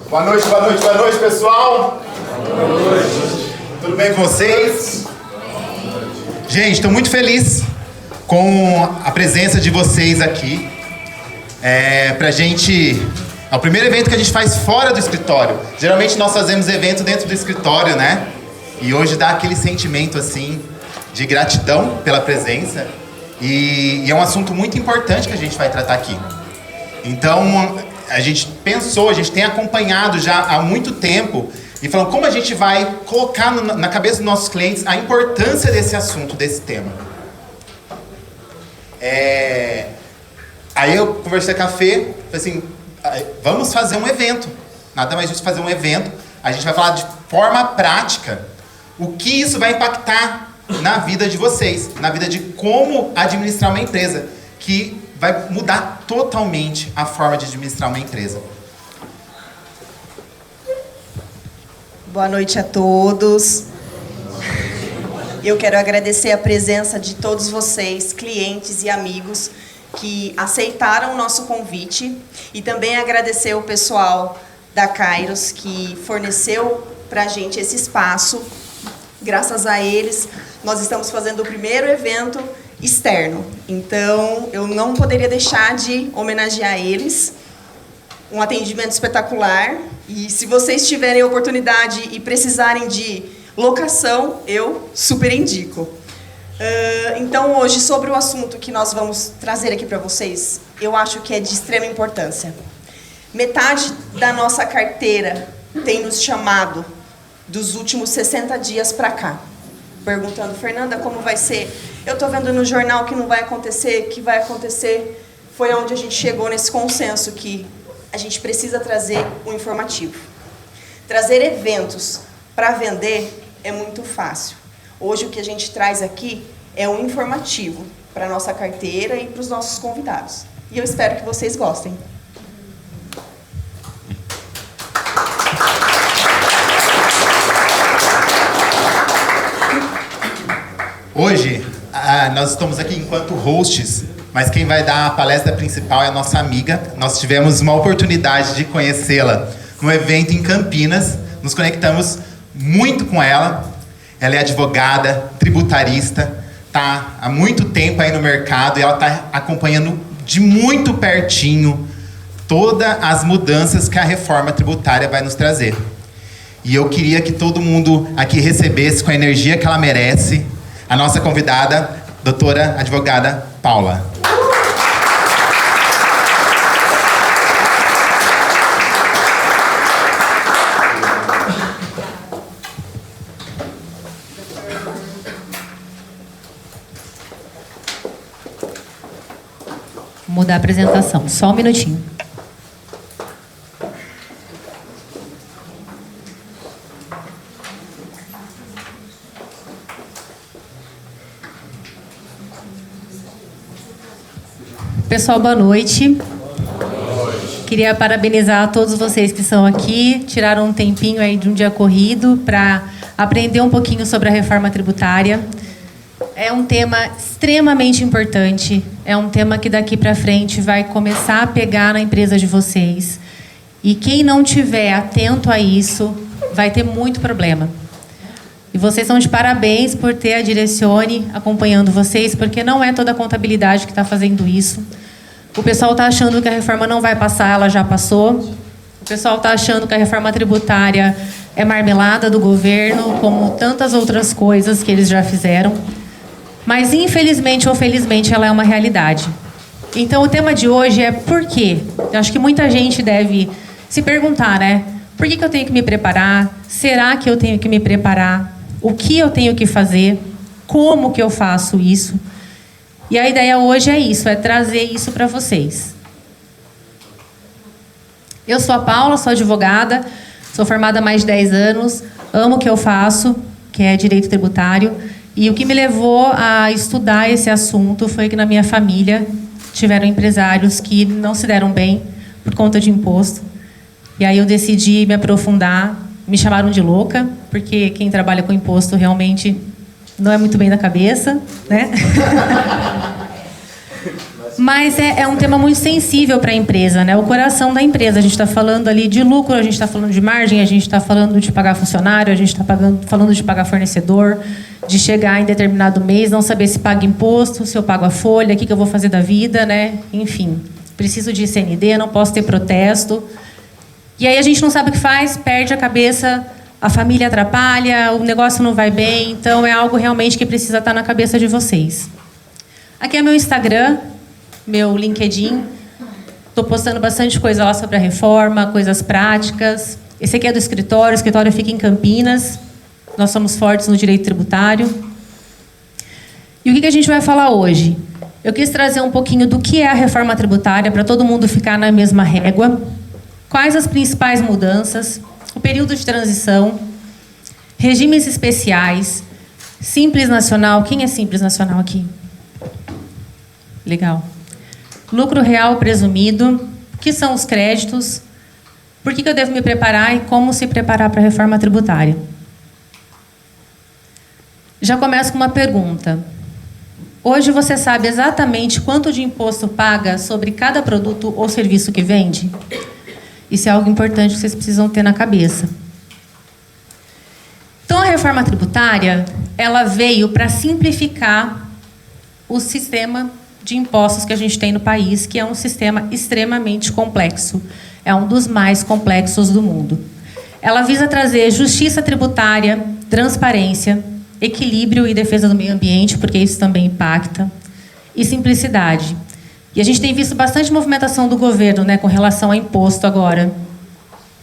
Boa noite, pessoal. Boa noite. Tudo bem com vocês? Gente, estou muito feliz com a presença de vocês aqui. Pra gente... É o primeiro evento que a gente faz fora do escritório. Geralmente nós fazemos evento dentro do escritório, né? E hoje dá aquele sentimento, assim, de gratidão pela presença. E é um assunto muito importante que a gente vai tratar aqui. Então, a gente pensou, a gente tem acompanhado já há muito tempo e falando como a gente vai colocar na cabeça dos nossos clientes a importância desse assunto, desse tema. Aí eu conversei com a Fê, falei assim, vamos fazer um evento. Nada mais justo fazer um evento. A gente vai falar de forma prática o que isso vai impactar na vida de vocês, na vida de como administrar uma empresa, que vai mudar totalmente a forma de administrar uma empresa. Boa noite a todos. Eu quero agradecer a presença de todos vocês, clientes e amigos, que aceitaram o nosso convite, e também agradecer o pessoal da Kairos, que forneceu para a gente esse espaço. Graças a eles, nós estamos fazendo o primeiro evento externo. Então, eu não poderia deixar de homenagear eles. Um atendimento espetacular. E se vocês tiverem oportunidade e precisarem de locação, eu super indico. Então, hoje, sobre o assunto que nós vamos trazer aqui para vocês, eu acho que é de extrema importância. Metade da nossa carteira tem nos chamado dos últimos 60 dias para cá, perguntando, Fernanda, como vai ser? Eu estou vendo no jornal que não vai acontecer, que vai acontecer. Foi onde a gente chegou nesse consenso que a gente precisa trazer um informativo. Trazer eventos para vender é muito fácil. Hoje o que a gente traz aqui é um informativo para a nossa carteira e para os nossos convidados. E eu espero que vocês gostem. Hoje, nós estamos aqui enquanto hosts, mas quem vai dar a palestra principal é a nossa amiga. Nós tivemos uma oportunidade de conhecê-la num evento em Campinas. Nos conectamos muito com ela. Ela é advogada, tributarista, está há muito tempo aí no mercado e ela está acompanhando de muito pertinho todas as mudanças que a reforma tributária vai nos trazer. E eu queria que todo mundo aqui recebesse com a energia que ela merece a nossa convidada, doutora advogada Paula. Vou mudar a apresentação, só um minutinho. Pessoal, boa noite. Queria parabenizar a todos vocês que estão aqui, tiraram um tempinho aí de um dia corrido para aprender um pouquinho sobre a reforma tributária. É um tema extremamente importante, é um tema que daqui para frente vai começar a pegar na empresa de vocês. E quem não tiver atento a isso vai ter muito problema. E vocês estão de parabéns por ter a Direcione acompanhando vocês, porque não é toda a contabilidade que está fazendo isso. O pessoal está achando que a reforma não vai passar, ela já passou. O pessoal está achando que a reforma tributária é marmelada do governo, como tantas outras coisas que eles já fizeram. Mas, infelizmente ou felizmente, ela é uma realidade. Então, o tema de hoje é por quê? Eu acho que muita gente deve se perguntar, né? Por que eu tenho que me preparar? Será que eu tenho que me preparar? O que eu tenho que fazer? Como que eu faço isso? E a ideia hoje é isso, é trazer isso para vocês. Eu sou a Paula, sou advogada, sou formada há mais de 10 anos, amo o que eu faço, que é direito tributário. E o que me levou a estudar esse assunto foi que na minha família tiveram empresários que não se deram bem por conta de imposto. E aí eu decidi me aprofundar, me chamaram de louca, porque quem trabalha com imposto realmente não é muito bem da cabeça, né? Mas é um tema muito sensível para a empresa, né? O coração da empresa. A gente está falando ali de lucro, a gente está falando de margem, a gente está falando de pagar funcionário, a gente está falando de pagar fornecedor, de chegar em determinado mês, não saber se paga imposto, se eu pago a folha, o que eu vou fazer da vida, né? Enfim, preciso de CND, não posso ter protesto. E aí a gente não sabe o que faz, perde a cabeça, a família atrapalha, o negócio não vai bem. Então, é algo realmente que precisa estar na cabeça de vocês. Aqui é meu Instagram, meu LinkedIn. Estou postando bastante coisa lá sobre a reforma, coisas práticas. Esse aqui é do escritório. O escritório fica em Campinas. Nós somos fortes no direito tributário. E o que a gente vai falar hoje? Eu quis trazer um pouquinho do que é a reforma tributária, para todo mundo ficar na mesma régua. Quais as principais mudanças, o período de transição, regimes especiais, Simples Nacional. Quem é Simples Nacional aqui? Legal. Lucro real presumido, o que são os créditos, por que eu devo me preparar e como se preparar para a reforma tributária. Já começo com uma pergunta. Hoje você sabe exatamente quanto de imposto paga sobre cada produto ou serviço que vende? Isso é algo importante que vocês precisam ter na cabeça. Então, a reforma tributária, ela veio para simplificar o sistema de impostos que a gente tem no país, que é um sistema extremamente complexo. É um dos mais complexos do mundo. Ela visa trazer justiça tributária, transparência, equilíbrio e defesa do meio ambiente, porque isso também impacta, e simplicidade. E a gente tem visto bastante movimentação do governo, né, com relação a imposto agora,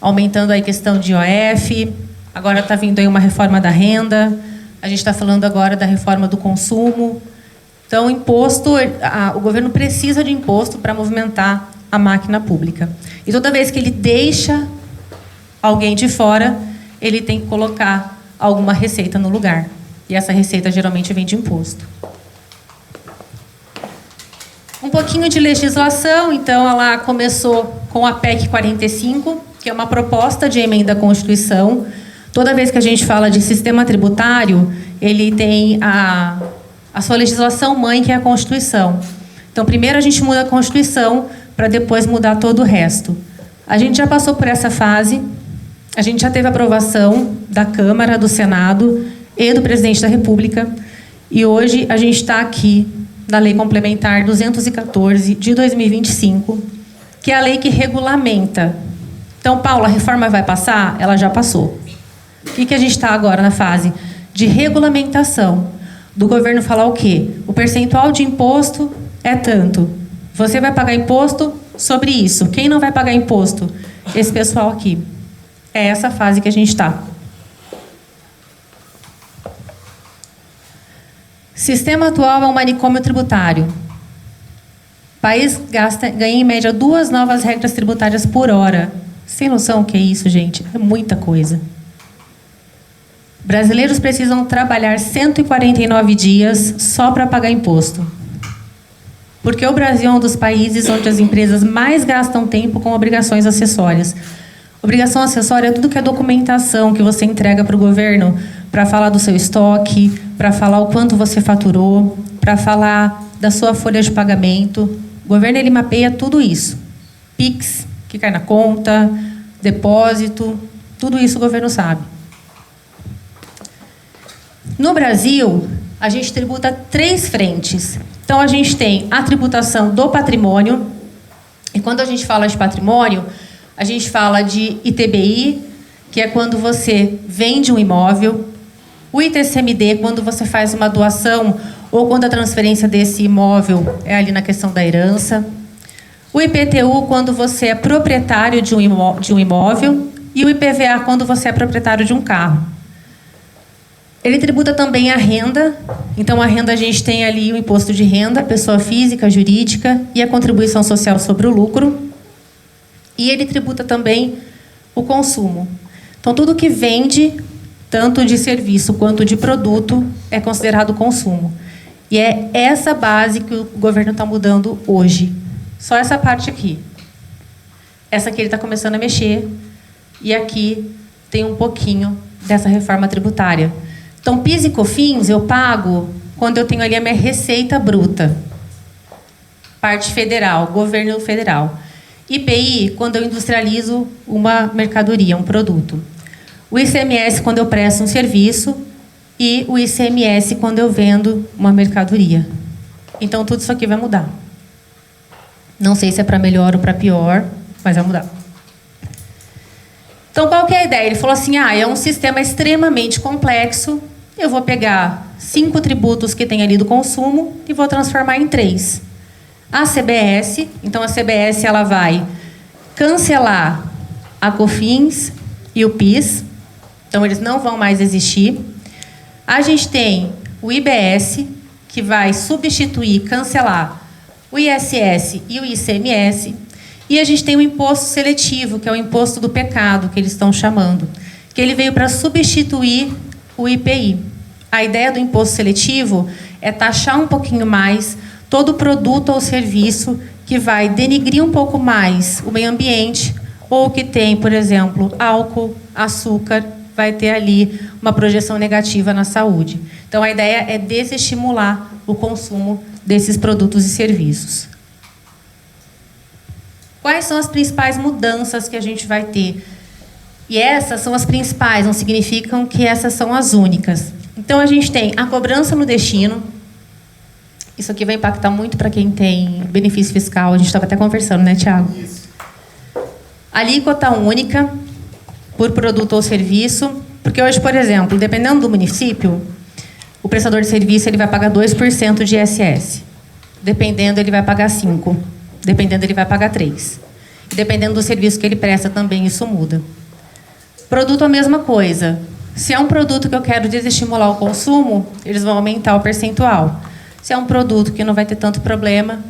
aumentando aí a questão de IOF, agora está vindo aí uma reforma da renda, a gente está falando agora da reforma do consumo. Então, o governo precisa de imposto para movimentar a máquina pública. E toda vez que ele deixa alguém de fora, ele tem que colocar alguma receita no lugar. E essa receita geralmente vem de imposto. Um pouquinho de legislação. Então, ela começou com a PEC 45, que é uma proposta de emenda à Constituição. Toda vez que a gente fala de sistema tributário, ele tem a sua legislação mãe, que é a Constituição. Então, primeiro a gente muda a Constituição para depois mudar todo o resto. A gente já passou por essa fase, a gente já teve aprovação da Câmara, do Senado e do Presidente da República, e hoje a gente está aqui na Lei Complementar 214 de 2025, que é a lei que regulamenta. Então, Paula, a reforma vai passar? Ela já passou. O que a gente está agora na fase de regulamentação? Do governo falar o quê? O percentual de imposto é tanto. Você vai pagar imposto sobre isso. Quem não vai pagar imposto? Esse pessoal aqui. É essa fase que a gente está. Sistema atual é um manicômio tributário. O país ganha em média 2 novas regras tributárias por hora. Sem noção o que é isso, gente? É muita coisa. Brasileiros precisam trabalhar 149 dias só para pagar imposto. Porque o Brasil é um dos países onde as empresas mais gastam tempo com obrigações acessórias. Obrigação acessória é tudo que é documentação que você entrega para o governo para falar do seu estoque, para falar o quanto você faturou, para falar da sua folha de pagamento. O governo, ele mapeia tudo isso. PIX, que cai na conta, depósito, tudo isso o governo sabe. No Brasil, a gente tributa 3 frentes. Então, a gente tem a tributação do patrimônio. E quando a gente fala de patrimônio, a gente fala de ITBI, que é quando você vende um imóvel. O ITCMD, quando você faz uma doação ou quando a transferência desse imóvel é ali na questão da herança. O IPTU, quando você é proprietário de um imóvel. E o IPVA, quando você é proprietário de um carro. Ele tributa também a renda. Então, a renda, a gente tem ali o imposto de renda, pessoa física, jurídica, e a contribuição social sobre o lucro. E ele tributa também o consumo. Então, tudo que vende, tanto de serviço quanto de produto, é considerado consumo. E é essa base que o governo está mudando hoje. Só essa parte aqui. Essa aqui ele está começando a mexer. E aqui tem um pouquinho dessa reforma tributária. Então, PIS e COFINS eu pago quando eu tenho ali a minha receita bruta. parte federal, governo federal. IPI, quando eu industrializo uma mercadoria, um produto. O ICMS, quando eu presto um serviço. E o ICMS, quando eu vendo uma mercadoria. Então, tudo isso aqui vai mudar. Não sei se é para melhor ou para pior, mas vai mudar. Então, qual que é a ideia? Ele falou assim, é um sistema extremamente complexo, eu vou pegar 5 tributos que tem ali do consumo e vou transformar em 3. A CBS, então a CBS ela vai cancelar a COFINS e o PIS, então eles não vão mais existir. A gente tem o IBS, que vai substituir, cancelar o ISS e o ICMS. E a gente tem o imposto seletivo, que é o imposto do pecado, que eles estão chamando, que ele veio para substituir o IPI. A ideia do imposto seletivo é taxar um pouquinho mais todo produto ou serviço que vai denigrir um pouco mais o meio ambiente, ou que tem, por exemplo, álcool, açúcar, vai ter ali uma projeção negativa na saúde. Então, a ideia é desestimular o consumo desses produtos e serviços. Quais são as principais mudanças que a gente vai ter? E essas são as principais, não significam que essas são as únicas. Então, a gente tem a cobrança no destino. Isso aqui vai impactar muito para quem tem benefício fiscal. A gente estava até conversando, né, Thiago? Isso. Alíquota única por produto ou serviço, porque hoje, por exemplo, dependendo do município, o prestador de serviço ele vai pagar 2% de ISS. Dependendo, ele vai pagar 5%. Dependendo, ele vai pagar 3%. E dependendo do serviço que ele presta também, isso muda. Produto, a mesma coisa. Se é um produto que eu quero desestimular o consumo, eles vão aumentar o percentual. Se é um produto que não vai ter tanto problema,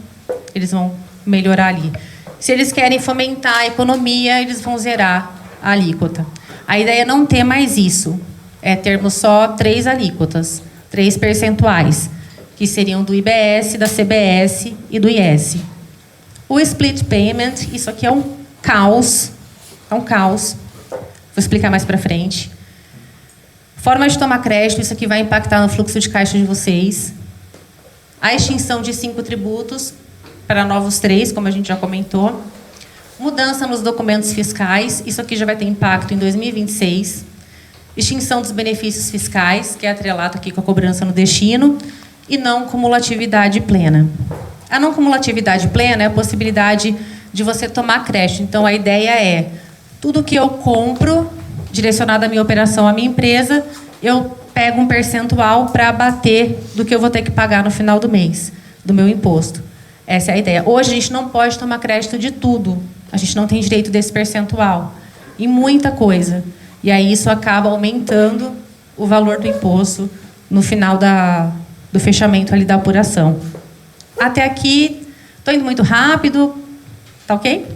eles vão melhorar ali. Se eles querem fomentar a economia, eles vão zerar a alíquota. A ideia é não ter mais isso. É termos só 3 alíquotas, 3 percentuais, que seriam do IBS, da CBS e do IS. O split payment, isso aqui é um caos. É um caos. Vou explicar mais para frente. Forma de tomar crédito, isso aqui vai impactar no fluxo de caixa de vocês. A extinção de 5 tributos para novos 3, como a gente já comentou. Mudança nos documentos fiscais, isso aqui já vai ter impacto em 2026. Extinção dos benefícios fiscais, que é atrelado aqui com a cobrança no destino. E não cumulatividade plena. A não cumulatividade plena é a possibilidade de você tomar crédito. Então, a ideia é, tudo que eu compro, direcionado à minha operação, à minha empresa, eu pego um percentual para abater do que eu vou ter que pagar no final do mês, do meu imposto. Essa é a ideia. Hoje, a gente não pode tomar crédito de tudo. A gente não tem direito desse percentual. Em muita coisa. E aí, isso acaba aumentando o valor do imposto no final do fechamento ali da apuração. Até aqui, estou indo muito rápido. Tá ok?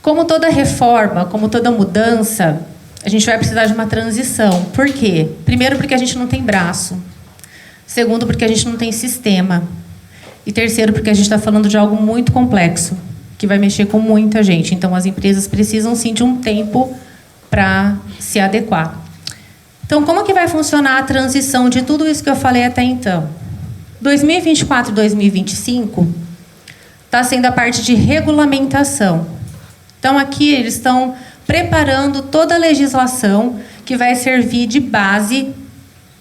Como toda reforma, como toda mudança, a gente vai precisar de uma transição. Por quê? Primeiro, porque a gente não tem braço. Segundo, porque a gente não tem sistema. E terceiro, porque a gente está falando de algo muito complexo, que vai mexer com muita gente. Então, as empresas precisam, sim, de um tempo para se adequar. Então, como que vai funcionar a transição de tudo isso que eu falei até então? 2024 e 2025 está sendo a parte de regulamentação. Então, aqui eles estão preparando toda a legislação que vai servir de base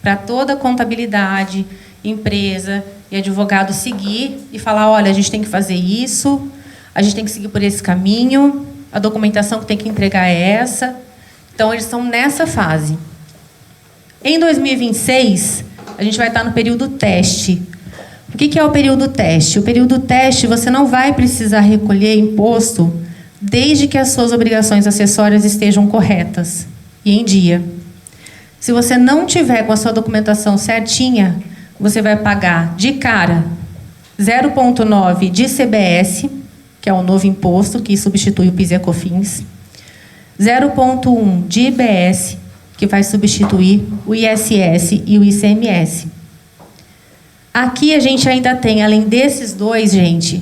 para toda a contabilidade, empresa e advogado seguir e falar, olha, a gente tem que fazer isso, a gente tem que seguir por esse caminho, a documentação que tem que entregar é essa. Então, eles estão nessa fase. Em 2026, a gente vai estar no período teste. O que é o período teste? O período teste, você não vai precisar recolher imposto desde que as suas obrigações acessórias estejam corretas e em dia. Se você não tiver com a sua documentação certinha, você vai pagar de cara 0,9 de CBS, que é o novo imposto que substitui o PIS e a COFINS, 0,1 de IBS, que vai substituir o ISS e o ICMS. Aqui a gente ainda tem, além desses dois, gente,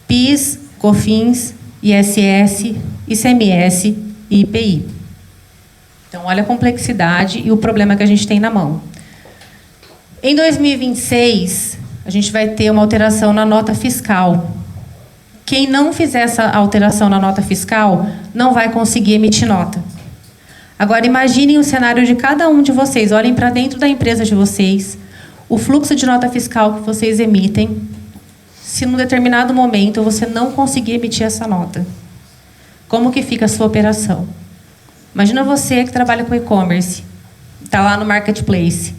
PIS, COFINS, ISS, ICMS e IPI. Então, olha a complexidade e o problema que a gente tem na mão. Em 2026, a gente vai ter uma alteração na nota fiscal. Quem não fizer essa alteração na nota fiscal não vai conseguir emitir nota. Agora, imaginem o cenário de cada um de vocês. Olhem para dentro da empresa de vocês, o fluxo de nota fiscal que vocês emitem, se num determinado momento você não conseguir emitir essa nota. Como que fica a sua operação? Imagina você que trabalha com e-commerce, está lá no marketplace.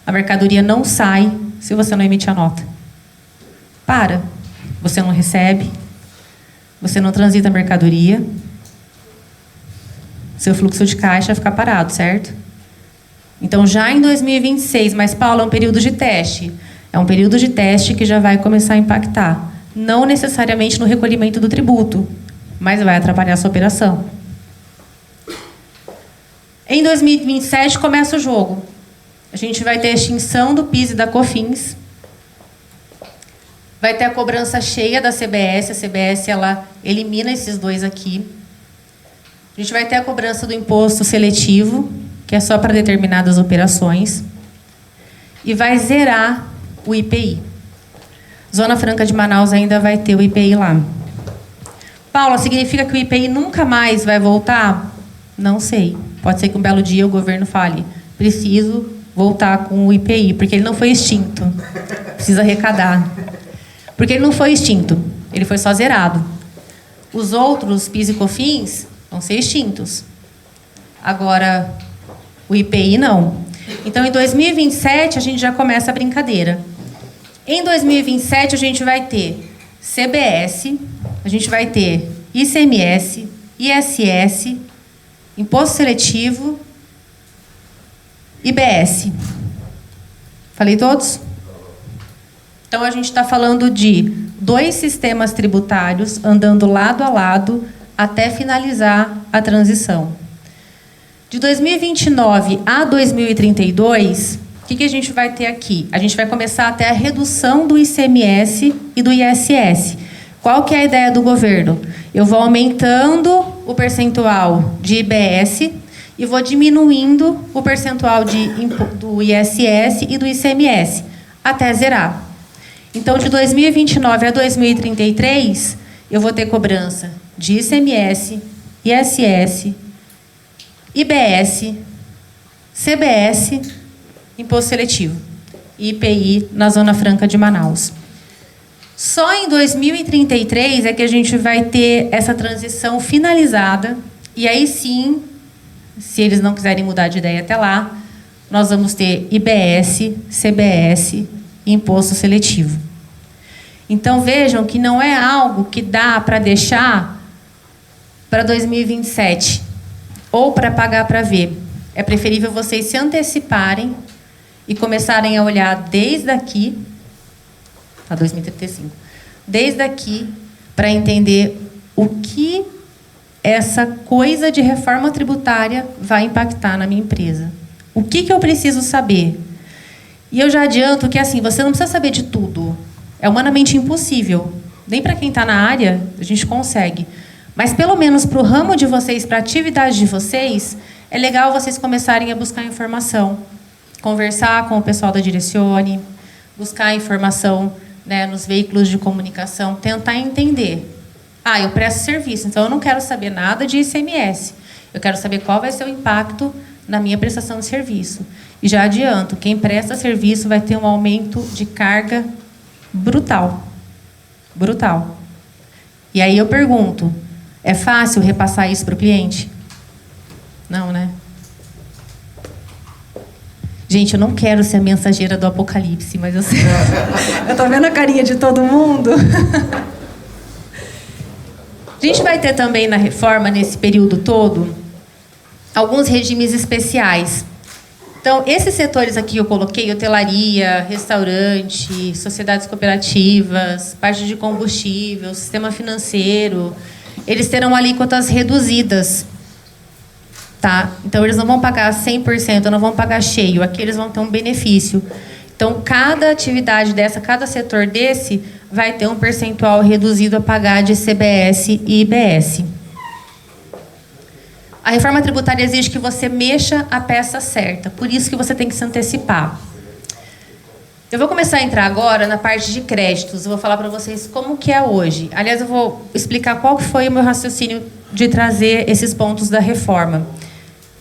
A mercadoria não sai se você não emitir a nota. Para. Você não recebe, você não transita a mercadoria, seu fluxo de caixa fica parado, certo? Então, já em 2026, mas, Paulo, é um período de teste. É um período de teste que já vai começar a impactar. Não necessariamente no recolhimento do tributo, mas vai atrapalhar a sua operação. Em 2027, começa o jogo. A gente vai ter a extinção do PIS e da COFINS. Vai ter a cobrança cheia da CBS. A CBS, ela elimina esses dois aqui. A gente vai ter a cobrança do imposto seletivo, que é só para determinadas operações. E vai zerar o IPI. Zona Franca de Manaus ainda vai ter o IPI lá. Paula, significa que o IPI nunca mais vai voltar? Não sei. Pode ser que um belo dia o governo fale, preciso voltar com o IPI, porque ele não foi extinto. Precisa arrecadar. Porque ele não foi extinto, ele foi só zerado. Os outros, PIS e COFINS, vão ser extintos. Agora, o IPI não. Então, em 2027, a gente já começa a brincadeira. Em 2027, a gente vai ter CBS, a gente vai ter ICMS, ISS, Imposto Seletivo, IBS. Falei todos? Então, a gente está falando de 2 sistemas tributários andando lado a lado até finalizar a transição. De 2029 a 2032, o que a gente vai ter aqui? A gente vai começar a ter a redução do ICMS e do ISS. Qual que é a ideia do governo? Eu vou aumentando o percentual de IBS e vou diminuindo o percentual do ISS e do ICMS, até zerar. Então, de 2029 a 2033, eu vou ter cobrança de ICMS, ISS, IBS, CBS, Imposto Seletivo e IPI na Zona Franca de Manaus. Só em 2033 é que a gente vai ter essa transição finalizada, e aí sim, se eles não quiserem mudar de ideia até lá, nós vamos ter IBS, CBS e Imposto Seletivo. Então, vejam que não é algo que dá para deixar para 2027 ou para pagar para ver. É preferível vocês se anteciparem e começarem a olhar desde aqui, a 2035, desde aqui, para entender o que essa coisa de reforma tributária vai impactar na minha empresa. O que eu preciso saber? E eu já adianto que, assim, você não precisa saber de tudo. É humanamente impossível. Nem para quem está na área, a gente consegue. Mas, pelo menos, para o ramo de vocês, para a atividade de vocês, é legal vocês começarem a buscar informação. Conversar com o pessoal da Direcione, buscar informação, né, nos veículos de comunicação, tentar entender. Ah, eu presto serviço, então eu não quero saber nada de ICMS. Eu quero saber qual vai ser o impacto na minha prestação de serviço. E já adianto, quem presta serviço vai ter um aumento de carga brutal. Brutal. E aí eu pergunto, é fácil repassar isso para o cliente? Não, né? Gente, eu não quero ser a mensageira do apocalipse, mas eu sei. Eu tô vendo a carinha de todo mundo. A gente vai ter também na reforma, nesse período todo, alguns regimes especiais. Então, esses setores aqui eu coloquei, hotelaria, restaurante, sociedades cooperativas, parte de combustível, sistema financeiro, eles terão alíquotas reduzidas. Tá? Então, eles não vão pagar 100%, não vão pagar cheio. Aqui eles vão ter um benefício. Então, cada atividade dessa, cada setor desse, vai ter um percentual reduzido a pagar de CBS e IBS. A reforma tributária exige que você mexa a peça certa. Por isso que você tem que se antecipar. Eu vou começar a entrar agora na parte de créditos. Eu vou falar para vocês como que é hoje. Aliás, eu vou explicar qual que foi o meu raciocínio de trazer esses pontos da reforma.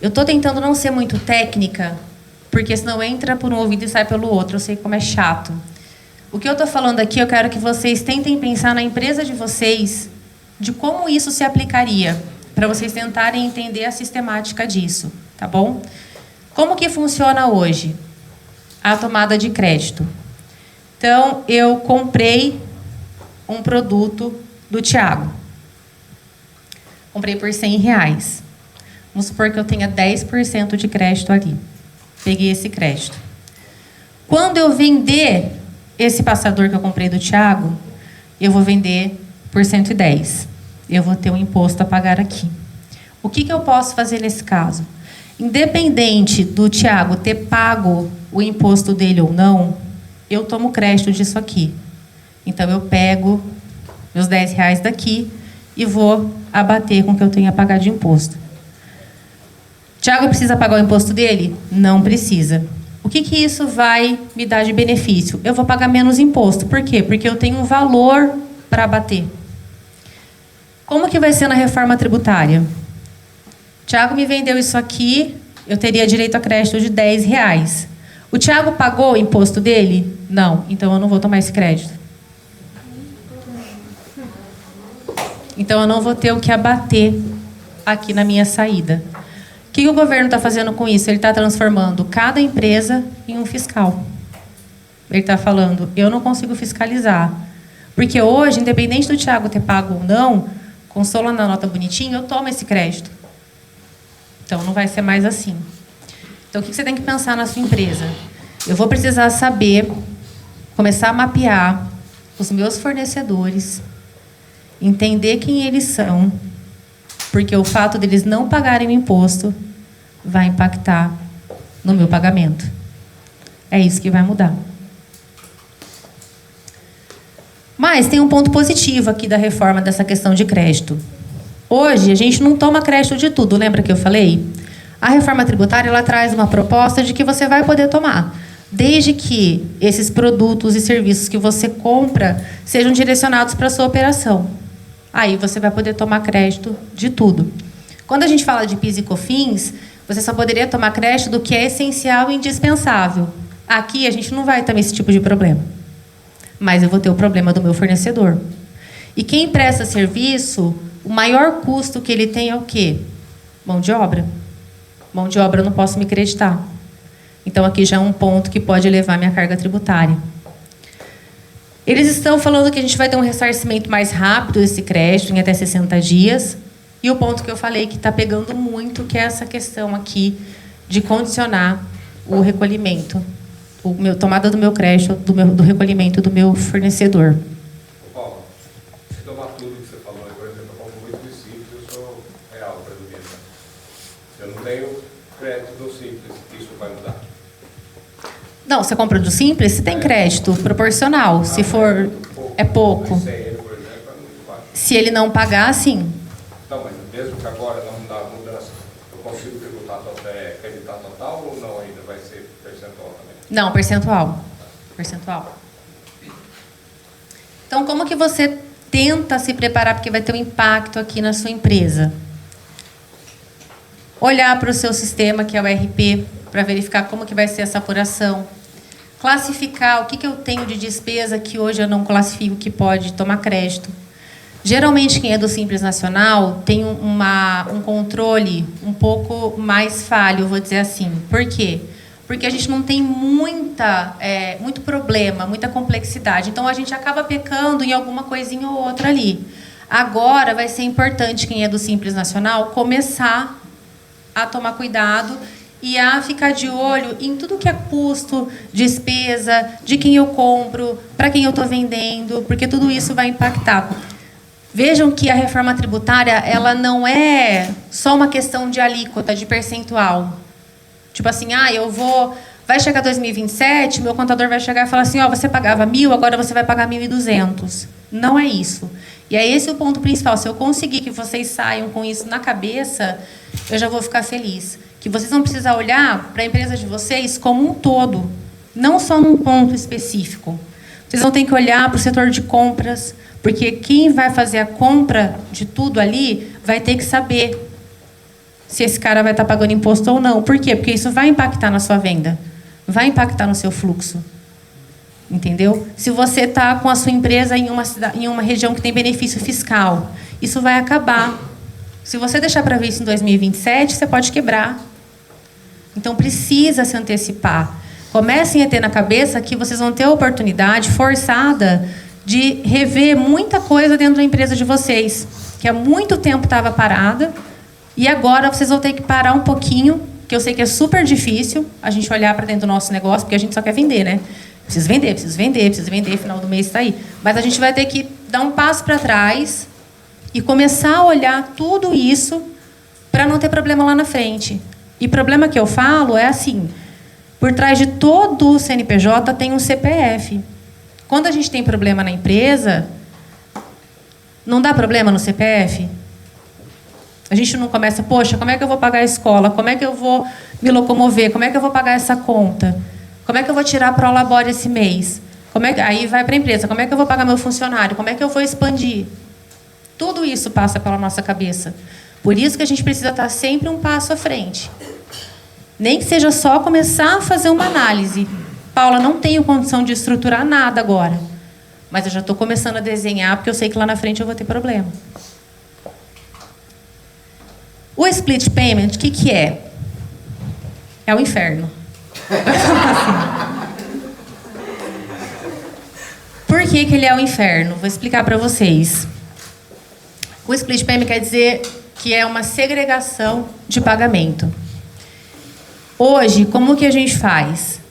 Eu estou tentando não ser muito técnica, porque senão entra por um ouvido e sai pelo outro. Eu sei como é chato. O que eu estou falando aqui, eu quero que vocês tentem pensar na empresa de vocês, de como isso se aplicaria, para vocês tentarem entender a sistemática disso, tá bom? Como que funciona hoje a tomada de crédito? Então, eu comprei um produto do Thiago. Comprei por R$100. Vamos supor que eu tenha 10% de crédito ali. Peguei esse crédito. Quando eu vender esse passador que eu comprei do Thiago, eu vou vender por 110. Eu vou ter um imposto a pagar aqui. O que eu posso fazer nesse caso? Independente do Thiago ter pago o imposto dele ou não, eu tomo crédito disso aqui. Então, eu pego meus R$10 daqui e vou abater com o que eu tenho a pagar de imposto. Thiago precisa pagar o imposto dele? Não precisa. O que isso vai me dar de benefício? Eu vou pagar menos imposto. Por quê? Porque eu tenho um valor para abater. Como que vai ser na reforma tributária? Thiago me vendeu isso aqui, eu teria direito a crédito de R$10. O Thiago pagou o imposto dele? Não. Então, eu não vou tomar esse crédito. Então, eu não vou ter o que abater aqui na minha saída. O que o governo está fazendo com isso? Ele está transformando cada empresa em um fiscal. Ele está falando, eu não consigo fiscalizar. Porque hoje, independente do Thiago ter pago ou não, consola na nota bonitinho, eu tomo esse crédito. Então, não vai ser mais assim. Então, o que você tem que pensar na sua empresa? Eu vou precisar saber, começar a mapear os meus fornecedores, entender quem eles são, porque o fato deles não pagarem o imposto vai impactar no meu pagamento. É isso que vai mudar. Mas tem um ponto positivo aqui da reforma dessa questão de crédito. Hoje, a gente não toma crédito de tudo, lembra que eu falei? A reforma tributária ela traz uma proposta de que você vai poder tomar, desde que esses produtos e serviços que você compra sejam direcionados para a sua operação. Aí você vai poder tomar crédito de tudo. Quando a gente fala de PIS e COFINS, você só poderia tomar crédito do que é essencial e indispensável. Aqui a gente não vai ter esse tipo de problema. Mas eu vou ter o problema do meu fornecedor. E quem presta serviço, o maior custo que ele tem é o quê? Mão de obra. Mão de obra eu não posso me creditar. Então, aqui já é um ponto que pode elevar minha carga tributária. Eles estão falando que a gente vai ter um ressarcimento mais rápido desse crédito, em até 60 dias. E o ponto que eu falei que está pegando muito, que é essa questão aqui de condicionar o recolhimento, tomada do meu crédito, do recolhimento do meu fornecedor. Paulo, se tomar tudo que você falou, por exemplo, eu compro muito de Simples, eu sou real para mim. Eu não tenho crédito do Simples, isso vai mudar? Não, você compra do Simples, você tem crédito proporcional. Se for, é pouco. Sem ele, por exemplo, é muito baixo. Se ele não pagar, sim. Não, mas mesmo que agora não dá mudança, eu consigo tributar, creditar total ou não ainda? Vai ser percentual também? Não, percentual. Percentual. Então, como que você tenta se preparar, porque vai ter um impacto aqui na sua empresa? Olhar para o seu sistema, que é o ERP, para verificar como que vai ser essa apuração. Classificar o que eu tenho de despesa que hoje eu não classifico, que pode tomar crédito. Geralmente, quem é do Simples Nacional tem um controle um pouco mais falho, vou dizer assim. Por quê? Porque a gente não tem muito problema, muita complexidade. Então, a gente acaba pecando em alguma coisinha ou outra ali. Agora, vai ser importante, quem é do Simples Nacional, começar a tomar cuidado e a ficar de olho em tudo que é custo, despesa, de quem eu compro, para quem eu estou vendendo, porque tudo isso vai impactar. Vejam que a reforma tributária ela não é só uma questão de alíquota, de percentual. Tipo assim, vai chegar 2027, meu contador vai chegar e falar assim, você pagava 1.000, agora você vai pagar 1.200. Não é isso. E é esse o ponto principal. Se eu conseguir que vocês saiam com isso na cabeça, eu já vou ficar feliz. Que vocês vão precisar olhar para a empresa de vocês como um todo. não só num ponto específico. Vocês vão ter que olhar para o setor de compras, porque quem vai fazer a compra de tudo ali vai ter que saber se esse cara vai estar pagando imposto ou não. Por quê? Porque isso vai impactar na sua venda, vai impactar no seu fluxo. Entendeu? Se você está com a sua empresa em uma região que tem benefício fiscal, isso vai acabar. Se você deixar para ver isso em 2027, você pode quebrar. Então, precisa se antecipar. Comecem a ter na cabeça que vocês vão ter a oportunidade forçada de rever muita coisa dentro da empresa de vocês, que há muito tempo estava parada, e agora vocês vão ter que parar um pouquinho, que eu sei que é super difícil a gente olhar para dentro do nosso negócio, porque a gente só quer vender, né? Preciso vender, final do mês está aí. Mas a gente vai ter que dar um passo para trás e começar a olhar tudo isso para não ter problema lá na frente. E problema que eu falo é assim, por trás de todo o CNPJ tem um CPF. Quando a gente tem problema na empresa, não dá problema no CPF? A gente não começa, poxa, como é que eu vou pagar a escola? Como é que eu vou me locomover? Como é que eu vou pagar essa conta? Como é que eu vou tirar para o labore esse mês? Aí vai para a empresa. Como é que eu vou pagar meu funcionário? Como é que eu vou expandir? Tudo isso passa pela nossa cabeça. Por isso que a gente precisa estar sempre um passo à frente. Nem que seja só começar a fazer uma análise. Paula, não tenho condição de estruturar nada agora. Mas eu já estou começando a desenhar, porque eu sei que lá na frente eu vou ter problema. O split payment, o que é? É o inferno. Por que ele é o inferno? Vou explicar para vocês. O split payment quer dizer que é uma segregação de pagamento. Hoje, como que a gente faz?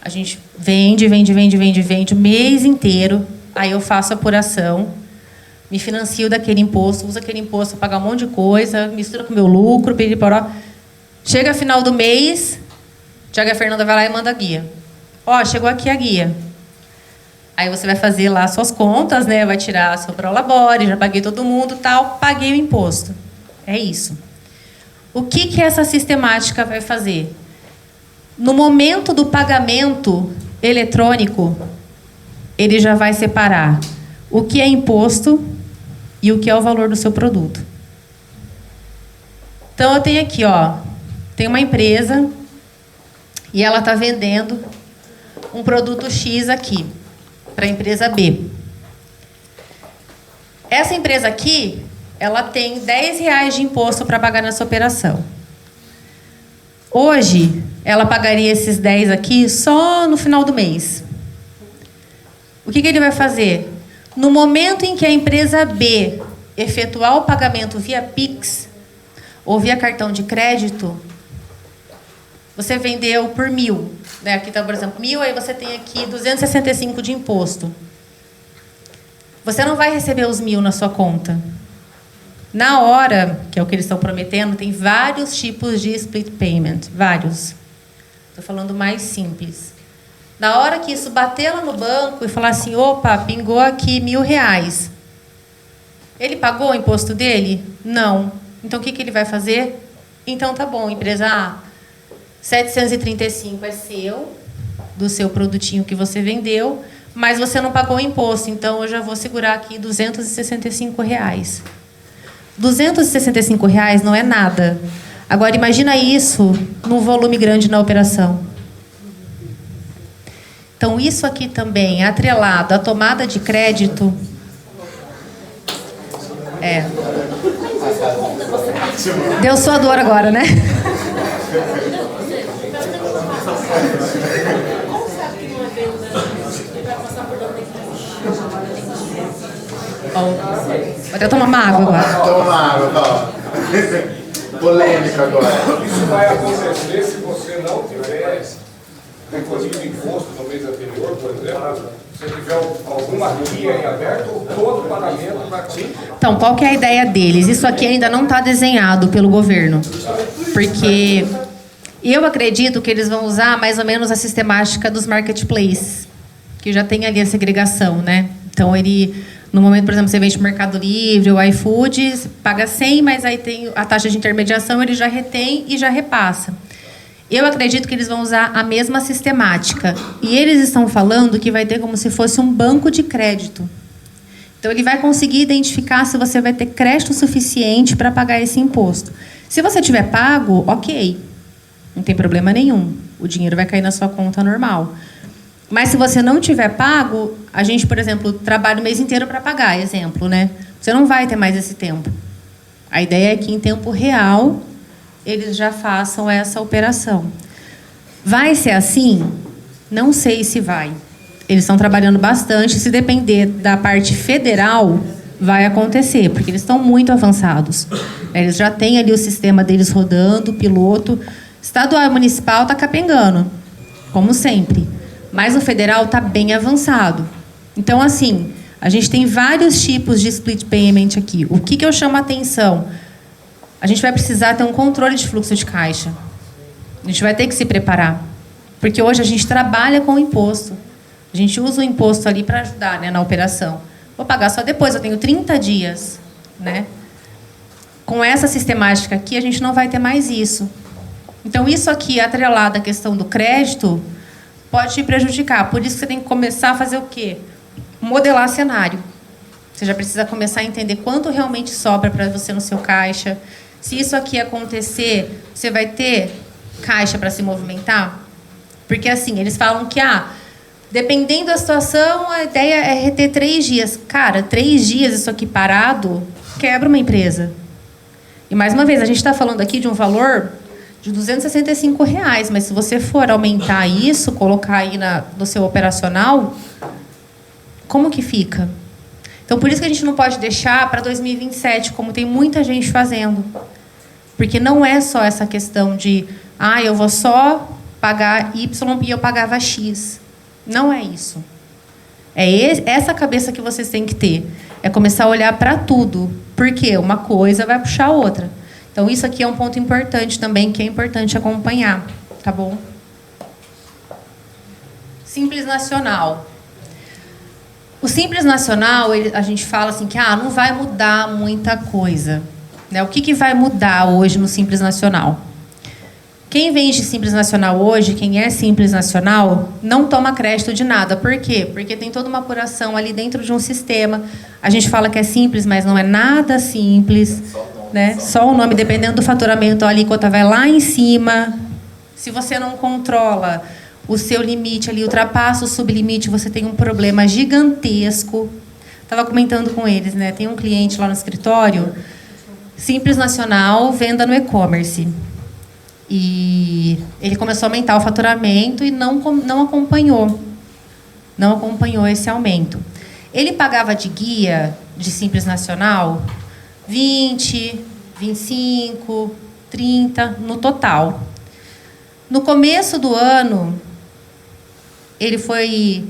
A gente vende o mês inteiro, aí eu faço apuração, me financio daquele imposto, uso aquele imposto para pagar um monte de coisa, mistura com o meu lucro, piriporó. Chega final do mês, Tiago Fernanda vai lá e manda a guia. Ó, chegou aqui a guia. Aí você vai fazer lá suas contas, né? Vai tirar seu prolabore, já paguei todo mundo, tal, paguei o imposto. É isso. O que essa sistemática vai fazer? No momento do pagamento eletrônico, ele já vai separar o que é imposto e o que é o valor do seu produto. Então, eu tenho aqui, ó, tem uma empresa e ela está vendendo um produto X aqui para a empresa B. Essa empresa aqui, ela tem R$10 de imposto para pagar nessa operação. Hoje, ela pagaria esses 10 aqui só no final do mês. O que ele vai fazer? No momento em que a empresa B efetuar o pagamento via Pix ou via cartão de crédito, você vendeu por 1.000. Né? Aqui está, por exemplo, 1.000, aí você tem aqui 265 de imposto. Você não vai receber os 1.000 na sua conta. Na hora, que é o que eles estão prometendo, tem vários tipos de split payment. Vários. Estou falando mais simples. Na hora que isso bater lá no banco e falar assim, opa, pingou aqui R$1.000. Ele pagou o imposto dele? Não. Então, o que ele vai fazer? Então, tá bom, empresa A, 735 é seu, do seu produtinho que você vendeu, mas você não pagou o imposto, então eu já vou segurar aqui R$265. R$265 não é nada. Agora, imagina isso num volume grande na operação. Então, isso aqui também, atrelado à tomada de crédito... Deu sua dor agora, né? Vou até tomar uma água agora. Toma uma água, ó. Polêmica agora. Isso vai acontecer se você não tiver recolhido imposto no mês anterior, por exemplo. Se tiver alguma guia em aberto, todo o pagamento vai ter. Então, qual que é a ideia deles? Isso aqui ainda não está desenhado pelo governo. Porque eu acredito que eles vão usar mais ou menos a sistemática dos marketplaces, que já tem ali a segregação, né? Então, ele, no momento, por exemplo, você vende no Mercado Livre, o iFood, paga 100, mas aí tem a taxa de intermediação, ele já retém e já repassa. Eu acredito que eles vão usar a mesma sistemática. E eles estão falando que vai ter como se fosse um banco de crédito. Então, ele vai conseguir identificar se você vai ter crédito suficiente para pagar esse imposto. Se você tiver pago, ok. Não tem problema nenhum. O dinheiro vai cair na sua conta normal. Mas se você não tiver pago, a gente, por exemplo, trabalha o mês inteiro para pagar, exemplo, né? Você não vai ter mais esse tempo. A ideia é que, em tempo real, eles já façam essa operação. Vai ser assim? Não sei se vai. Eles estão trabalhando bastante. Se depender da parte federal, vai acontecer, porque eles estão muito avançados. Eles já têm ali o sistema deles rodando, o piloto. Estadual e municipal está capengando, como sempre. Mas o federal está bem avançado. Então, assim, a gente tem vários tipos de split payment aqui. O que eu chamo a atenção? A gente vai precisar ter um controle de fluxo de caixa. A gente vai ter que se preparar. Porque hoje a gente trabalha com o imposto. A gente usa o imposto ali para ajudar, né, na operação. Vou pagar só depois, eu tenho 30 dias. Né? Com essa sistemática aqui, a gente não vai ter mais isso. Então, isso aqui, atrelado à questão do crédito, pode te prejudicar. Por isso que você tem que começar a fazer o quê? Modelar cenário. Você já precisa começar a entender quanto realmente sobra para você no seu caixa. Se isso aqui acontecer, você vai ter caixa para se movimentar? Porque, assim, eles falam que, dependendo da situação, a ideia é reter 3 dias. Cara, 3 dias isso aqui parado quebra uma empresa. E, mais uma vez, a gente está falando aqui de um valor de R$265, mas se você for aumentar isso, colocar aí no seu operacional, como que fica? Então, por isso que a gente não pode deixar para 2027, como tem muita gente fazendo. Porque não é só essa questão de, eu vou só pagar Y e eu pagava X. Não é isso. É essa cabeça que vocês têm que ter. É começar a olhar para tudo. Porque uma coisa vai puxar a outra. Então, isso aqui é um ponto importante também, que é importante acompanhar. Tá bom? Simples Nacional. O Simples Nacional, a gente fala assim que não vai mudar muita coisa. Né? O que vai mudar hoje no Simples Nacional? Quem vende Simples Nacional hoje, quem é Simples Nacional, não toma crédito de nada. Por quê? Porque tem toda uma apuração ali dentro de um sistema. A gente fala que é simples, mas não é nada simples. Né? Só o nome, dependendo do faturamento, a alíquota vai lá em cima. Se você não controla o seu limite ali, ultrapassa o sublimite, você tem um problema gigantesco. Estava comentando com eles, né? Tem um cliente lá no escritório, Simples Nacional, venda no e-commerce. E ele começou a aumentar o faturamento e não acompanhou. Não acompanhou esse aumento. Ele pagava de guia de Simples Nacional 20, 25, 30 no total. No começo do ano, ele foi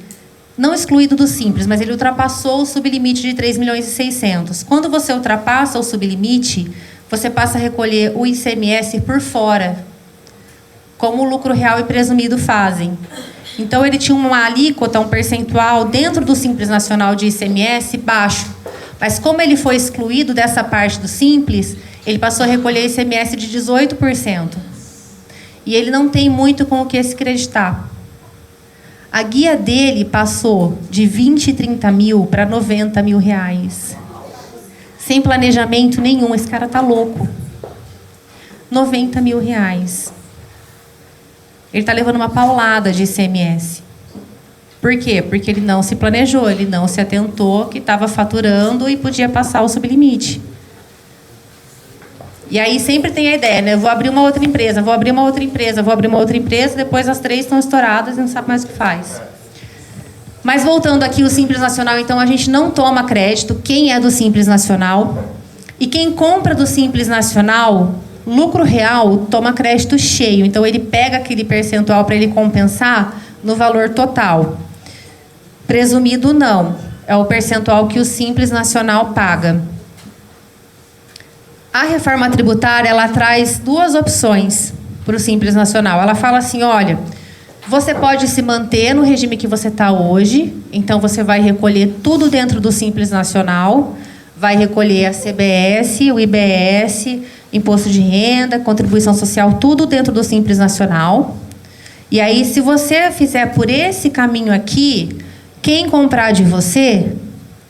não excluído do Simples, mas ele ultrapassou o sublimite de 3.600.000. Quando você ultrapassa o sublimite, você passa a recolher o ICMS por fora, como o lucro real e presumido fazem. Então, ele tinha uma alíquota, um percentual dentro do Simples Nacional de ICMS baixo. Mas como ele foi excluído dessa parte do Simples, ele passou a recolher ICMS de 18%. E ele não tem muito com o que se creditar. A guia dele passou de 20 e 30 mil para 90 mil reais. Sem planejamento nenhum. Esse cara tá louco. 90 mil reais. Ele está levando uma paulada de ICMS. Por quê? Porque ele não se planejou, ele não se atentou que estava faturando e podia passar o sublimite. E aí sempre tem a ideia, né? Eu vou abrir uma outra empresa, vou abrir uma outra empresa, vou abrir uma outra empresa, depois as 3 estão estouradas e não sabe mais o que faz. Mas voltando aqui, o Simples Nacional, então a gente não toma crédito. Quem é do Simples Nacional? E quem compra do Simples Nacional, lucro real, toma crédito cheio. Então ele pega aquele percentual para ele compensar no valor total. Presumido não. É o percentual que o Simples Nacional paga. A reforma tributária, ela traz 2 opções para o Simples Nacional. Ela fala assim, olha, você pode se manter no regime que você está hoje, então você vai recolher tudo dentro do Simples Nacional, vai recolher a CBS, o IBS, imposto de renda, contribuição social, tudo dentro do Simples Nacional. E aí, se você fizer por esse caminho aqui, quem comprar de você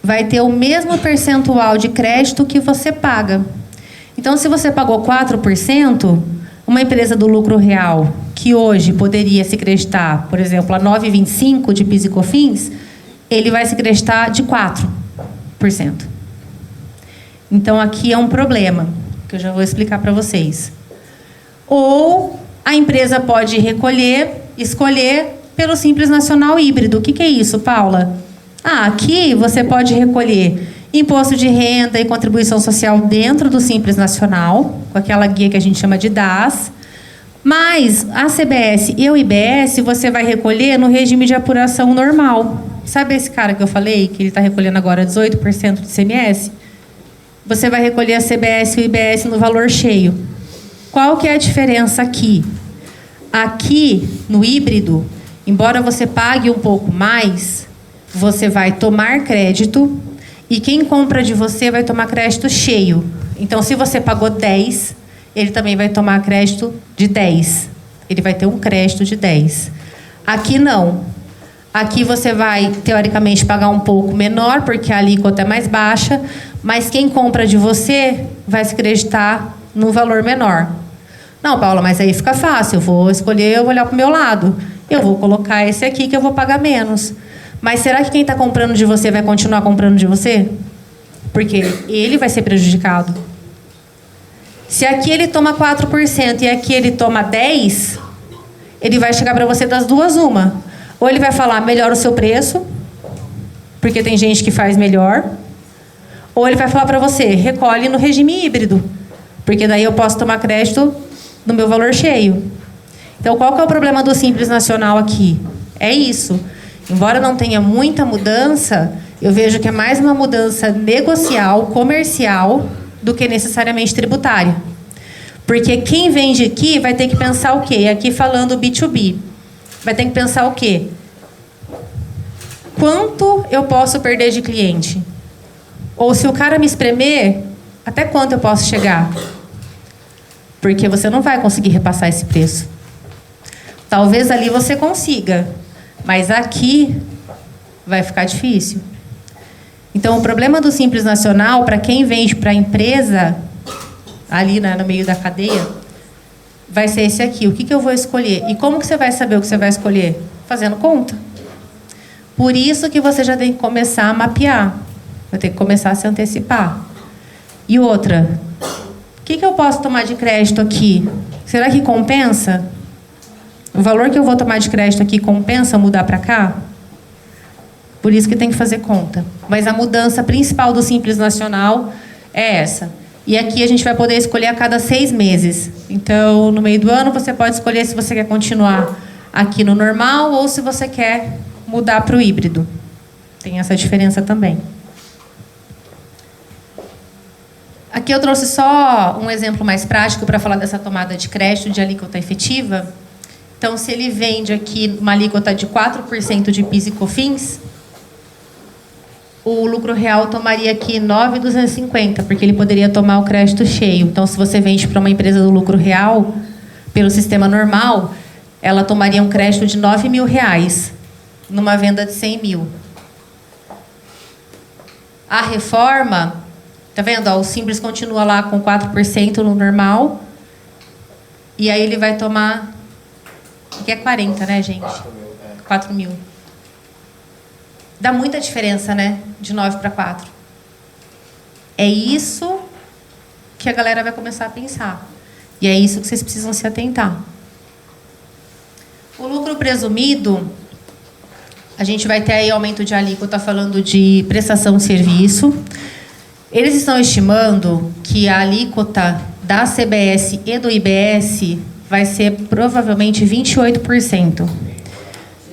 vai ter o mesmo percentual de crédito que você paga. Então, se você pagou 4%, uma empresa do lucro real, que hoje poderia se creditar, por exemplo, a 9,25% de PIS e COFINS, ele vai se creditar de 4%. Então, aqui é um problema, que eu já vou explicar para vocês. Ou a empresa pode escolher pelo Simples Nacional Híbrido. O que é isso, Paula? Aqui você pode recolher imposto de renda e contribuição social dentro do Simples Nacional, com aquela guia que a gente chama de DAS. Mas a CBS e o IBS você vai recolher no regime de apuração normal. Sabe esse cara que eu falei, que ele está recolhendo agora 18% de ICMS? Você vai recolher a CBS e o IBS no valor cheio. Qual que é a diferença aqui? Aqui, no híbrido, embora você pague um pouco mais, você vai tomar crédito e quem compra de você vai tomar crédito cheio. Então, se você pagou 10, ele também vai tomar crédito de 10. Ele vai ter um crédito de 10. Aqui não. Aqui você vai, teoricamente, pagar um pouco menor, porque a alíquota é mais baixa, mas quem compra de você vai se creditar num valor menor. Não, Paula, mas aí fica fácil. Eu vou escolher, eu vou olhar para o meu lado. Eu vou colocar esse aqui que eu vou pagar menos. Mas será que quem está comprando de você vai continuar comprando de você? Porque ele vai ser prejudicado. Se aqui ele toma 4% e aqui ele toma 10%, ele vai chegar para você das duas uma. Ou ele vai falar, melhora o seu preço, porque tem gente que faz melhor. Ou ele vai falar para você, recolhe no regime híbrido, porque daí eu posso tomar crédito no meu valor cheio. Então, qual que é o problema do Simples Nacional aqui? É isso. Embora não tenha muita mudança, eu vejo que é mais uma mudança negocial, comercial, do que necessariamente tributária. Porque quem vende aqui vai ter que pensar o quê? Aqui falando B2B. Vai ter que pensar o quê? Quanto eu posso perder de cliente? Ou se o cara me espremer, até quanto eu posso chegar? Porque você não vai conseguir repassar esse preço. Talvez ali você consiga, mas aqui vai ficar difícil. Então, o problema do Simples Nacional, para quem vende para a empresa, ali no meio da cadeia, vai ser esse aqui. O que eu vou escolher? E como que você vai saber o que você vai escolher? Fazendo conta. Por isso que você já tem que começar a mapear. Vai ter que começar a se antecipar. E outra, o que eu posso tomar de crédito aqui? Será que compensa? O valor que eu vou tomar de crédito aqui compensa mudar para cá? Por isso que tem que fazer conta. Mas a mudança principal do Simples Nacional é essa. E aqui a gente vai poder escolher a cada 6 meses. Então, no meio do ano, você pode escolher se você quer continuar aqui no normal ou se você quer mudar para o híbrido. Tem essa diferença também. Aqui eu trouxe só um exemplo mais prático para falar dessa tomada de crédito de alíquota efetiva. Então, se ele vende aqui uma alíquota de 4% de PIS e COFINS, o lucro real tomaria aqui 9.250, porque ele poderia tomar o crédito cheio. Então, se você vende para uma empresa do lucro real, pelo sistema normal, ela tomaria um crédito de R$9.000, numa venda de 100 mil. A reforma, tá vendo? O Simples continua lá com 4% no normal, e aí ele vai tomar, que é 40, né, gente? 4 mil. Dá muita diferença, né? De 9 para 4. É isso que a galera vai começar a pensar. E é isso que vocês precisam se atentar. O lucro presumido, a gente vai ter aí aumento de alíquota falando de prestação de serviço. Eles estão estimando que a alíquota da CBS e do IBS vai ser provavelmente 28%.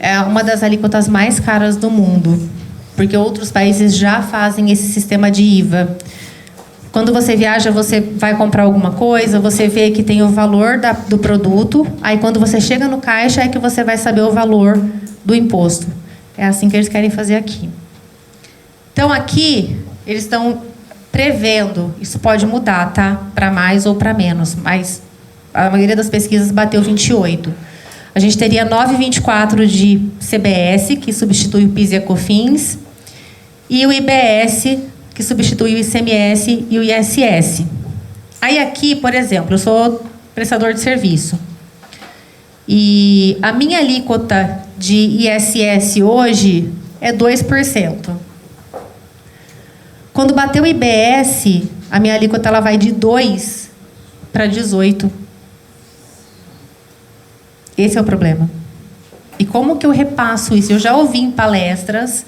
É uma das alíquotas mais caras do mundo, porque outros países já fazem esse sistema de IVA. Quando você viaja, você vai comprar alguma coisa, você vê que tem o valor do produto, aí quando você chega no caixa é que você vai saber o valor do imposto. É assim que eles querem fazer aqui. Então, aqui, eles estão Prevendo, isso pode mudar, tá? Para mais ou para menos, mas a maioria das pesquisas bateu 28. A gente teria 9,24 de CBS, que substitui o PIS e a COFINS, e o IBS, que substitui o ICMS e o ISS. Aí aqui, por exemplo, eu sou prestador de serviço. E a minha alíquota de ISS hoje é 2%. Quando bater o IBS, a minha alíquota ela vai de 2% para 18%. Esse é o problema. E como que eu repasso isso? Eu já ouvi em palestras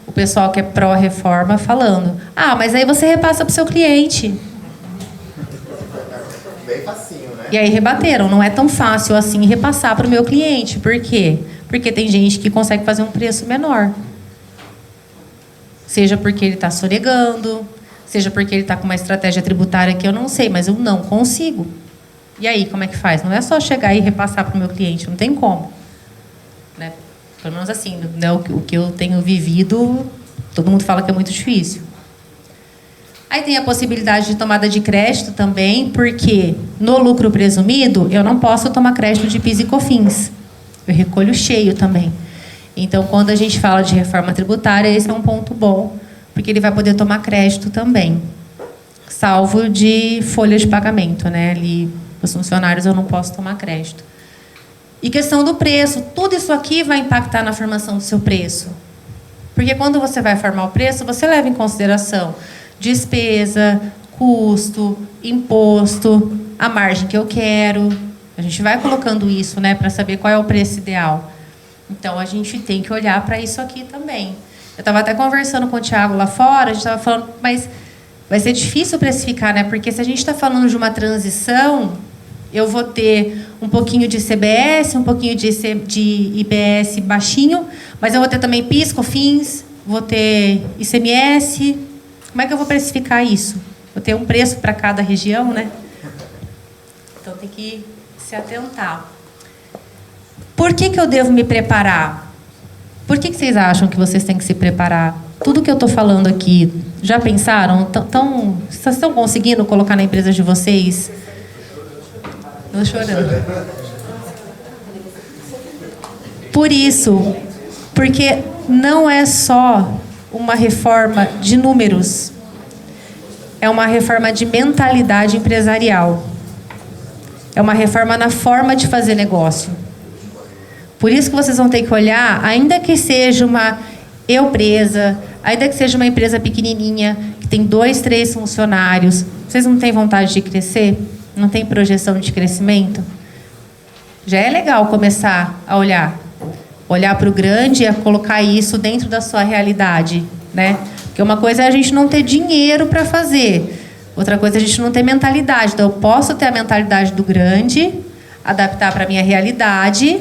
o pessoal que é pró-reforma falando: ah, mas aí você repassa para o seu cliente. Bem facinho, né? E aí rebateram, não é tão fácil assim repassar para o meu cliente. Por quê? Porque tem gente que consegue fazer um preço menor. Seja porque ele está sonegando, seja porque ele está com uma estratégia tributária que eu não sei, mas eu não consigo. E aí, como é que faz? Não é só chegar e repassar para o meu cliente, não tem como. Né? Pelo menos assim, né? O que eu tenho vivido, todo mundo fala que é muito difícil. Aí tem a possibilidade de tomada de crédito também, porque no lucro presumido, eu não posso tomar crédito de PIS e COFINS. Eu recolho cheio também. Então, quando a gente fala de reforma tributária, esse é um ponto bom, porque ele vai poder tomar crédito também. Salvo de folha de pagamento, né? Ali, os funcionários, eu não posso tomar crédito. E questão do preço. Tudo isso aqui vai impactar na formação do seu preço. Porque quando você vai formar o preço, você leva em consideração despesa, custo, imposto, a margem que eu quero. A gente vai colocando isso, né, para saber qual é o preço ideal. Então, a gente tem que olhar para isso aqui também. Eu estava até conversando com o Thiago lá fora, a gente estava falando, mas vai ser difícil precificar, né? Porque se a gente está falando de uma transição, eu vou ter um pouquinho de CBS, um pouquinho de IBS baixinho, mas eu vou ter também PIS, COFINS, vou ter ICMS. Como é que eu vou precificar isso? Vou ter um preço para cada região, né? Então, tem que se atentar. Por que eu devo me preparar? Por que vocês acham que vocês têm que se preparar? Tudo que eu estou falando aqui, já pensaram? Vocês estão conseguindo colocar na empresa de vocês? Estou chorando. Por isso, porque não é só uma reforma de números, é uma reforma de mentalidade empresarial. É uma reforma na forma de fazer negócio. Por isso que vocês vão ter que olhar, ainda que seja uma empresa, ainda que seja uma empresa pequenininha, que tem 2, 3 funcionários, vocês não têm vontade de crescer? Não tem projeção de crescimento? Já é legal começar a olhar para o grande e a colocar isso dentro da sua realidade, né? Porque uma coisa é a gente não ter dinheiro para fazer, outra coisa é a gente não ter mentalidade. Então, eu posso ter a mentalidade do grande, adaptar para a minha realidade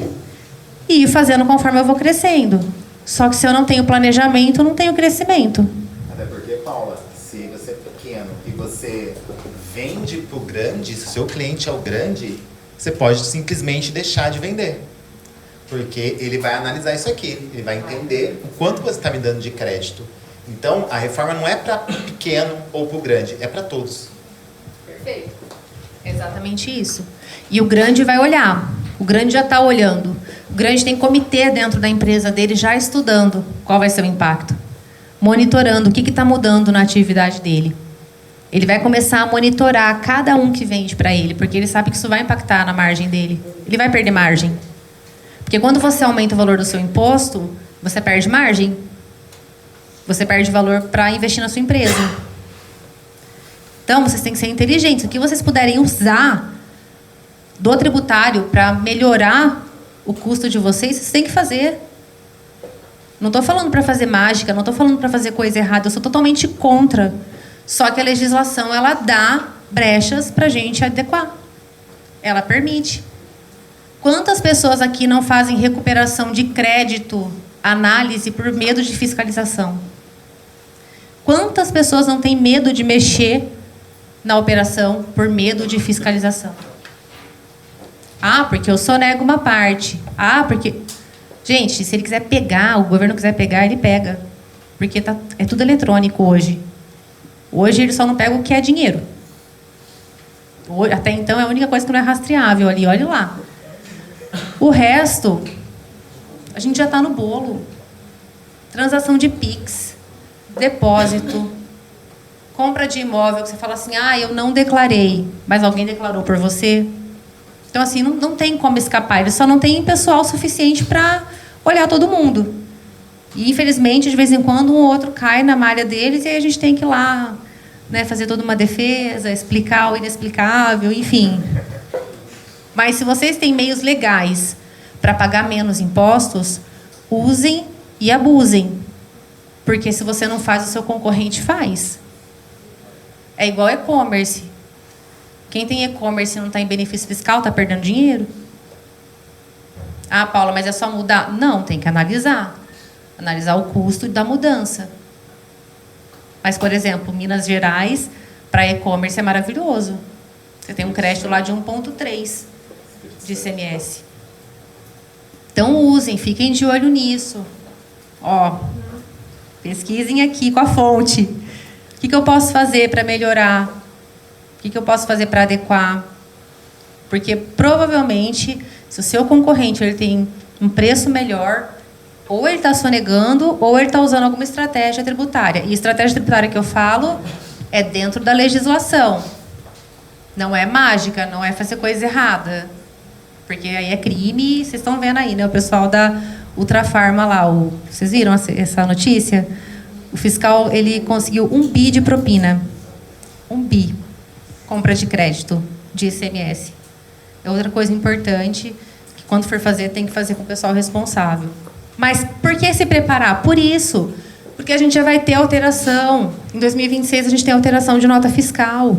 e ir fazendo conforme eu vou crescendo. Só que se eu não tenho planejamento, eu não tenho crescimento. Até porque, Paula, se você é pequeno e você vende para o grande, se o seu cliente é o grande, você pode simplesmente deixar de vender. Porque ele vai analisar isso aqui, ele vai entender o quanto você está me dando de crédito. Então, a reforma não é para pequeno ou para o grande, é para todos. Perfeito. Exatamente isso. E o grande vai olhar. O grande já está olhando. O grande tem comitê dentro da empresa dele já estudando qual vai ser o impacto. Monitorando o que está mudando na atividade dele. Ele vai começar a monitorar cada um que vende para ele, porque ele sabe que isso vai impactar na margem dele. Ele vai perder margem. Porque quando você aumenta o valor do seu imposto, você perde margem. Você perde valor para investir na sua empresa. Então, vocês têm que ser inteligentes. O que vocês puderem usar do tributário para melhorar o custo de vocês, vocês têm que fazer. Não estou falando para fazer mágica, não estou falando para fazer coisa errada, eu sou totalmente contra. Só que a legislação, ela dá brechas para a gente adequar. Ela permite. Quantas pessoas aqui não fazem recuperação de crédito, análise, por medo de fiscalização? Quantas pessoas não têm medo de mexer na operação por medo de fiscalização? Ah, porque eu sonego uma parte. Ah, porque... Gente, se ele quiser pegar, o governo quiser pegar, ele pega. Porque é tudo eletrônico hoje. Hoje ele só não pega o que é dinheiro. Até então é a única coisa que não é rastreável ali, olha lá. O resto, a gente já está no bolo. Transação de Pix, depósito, compra de imóvel, que você fala assim, eu não declarei, mas alguém declarou por você. Então, assim, não tem como escapar. Eles só não têm pessoal suficiente para olhar todo mundo. E, infelizmente, de vez em quando, um ou outro cai na malha deles e aí a gente tem que ir lá, né, fazer toda uma defesa, explicar o inexplicável, enfim. Mas se vocês têm meios legais para pagar menos impostos, usem e abusem. Porque se você não faz, o seu concorrente faz. É igual e-commerce. Quem tem e-commerce e não está em benefício fiscal, está perdendo dinheiro? Paula, mas é só mudar? Não, tem que analisar. Analisar o custo da mudança. Mas, por exemplo, Minas Gerais, para e-commerce é maravilhoso. Você tem um crédito lá de 1,3 de ICMS. Então, usem, fiquem de olho nisso. Pesquisem aqui com a fonte. O que eu posso fazer para melhorar? O que eu posso fazer para adequar? Porque, provavelmente, se o seu concorrente ele tem um preço melhor, ou ele está sonegando, ou ele está usando alguma estratégia tributária. E estratégia tributária que eu falo é dentro da legislação. Não é mágica, não é fazer coisa errada. Porque aí é crime, vocês estão vendo aí, né? O pessoal da Ultrafarma lá. Vocês viram essa notícia? O fiscal ele conseguiu 1 bi de propina. 1 bi. Compra de crédito de ICMS. É outra coisa importante, que quando for fazer, tem que fazer com o pessoal responsável. Mas por que se preparar? Por isso. Porque a gente já vai ter alteração. Em 2026, a gente tem alteração de nota fiscal.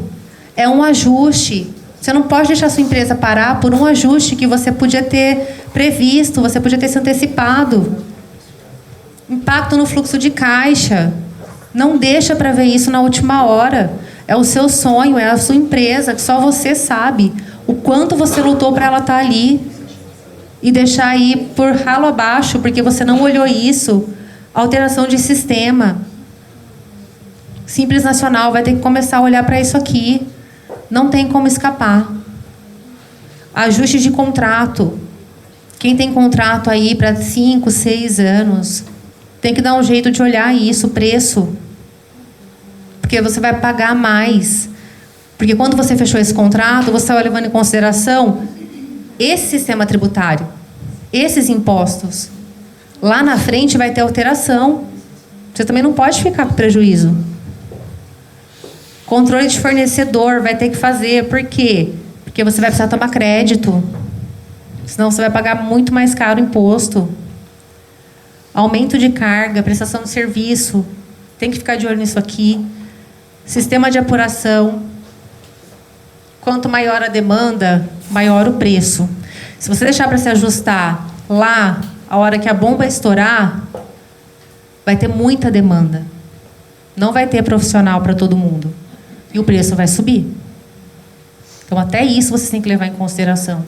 É um ajuste. Você não pode deixar a sua empresa parar por um ajuste que você podia ter previsto, você podia ter se antecipado. Impacto no fluxo de caixa. Não deixa para ver isso na última hora. É o seu sonho, é a sua empresa, que só você sabe o quanto você lutou para ela estar ali. E deixar aí por ralo abaixo, porque você não olhou isso. Alteração de sistema. Simples Nacional vai ter que começar a olhar para isso aqui. Não tem como escapar. Ajuste de contrato. Quem tem contrato aí para 5, 6 anos, tem que dar um jeito de olhar isso, preço. Porque você vai pagar mais. Porque quando você fechou esse contrato, você estava levando em consideração esse sistema tributário, esses impostos. Lá na frente vai ter alteração. Você também não pode ficar com prejuízo. Controle de fornecedor vai ter que fazer. Por quê? Porque você vai precisar tomar crédito. Senão você vai pagar muito mais caro o imposto. Aumento de carga, prestação de serviço. Tem que ficar de olho nisso aqui. Sistema de apuração. Quanto maior a demanda, maior o preço. Se você deixar para se ajustar lá, a hora que a bomba estourar, vai ter muita demanda. Não vai ter profissional para todo mundo. E o preço vai subir. Então, até isso vocês têm que levar em consideração.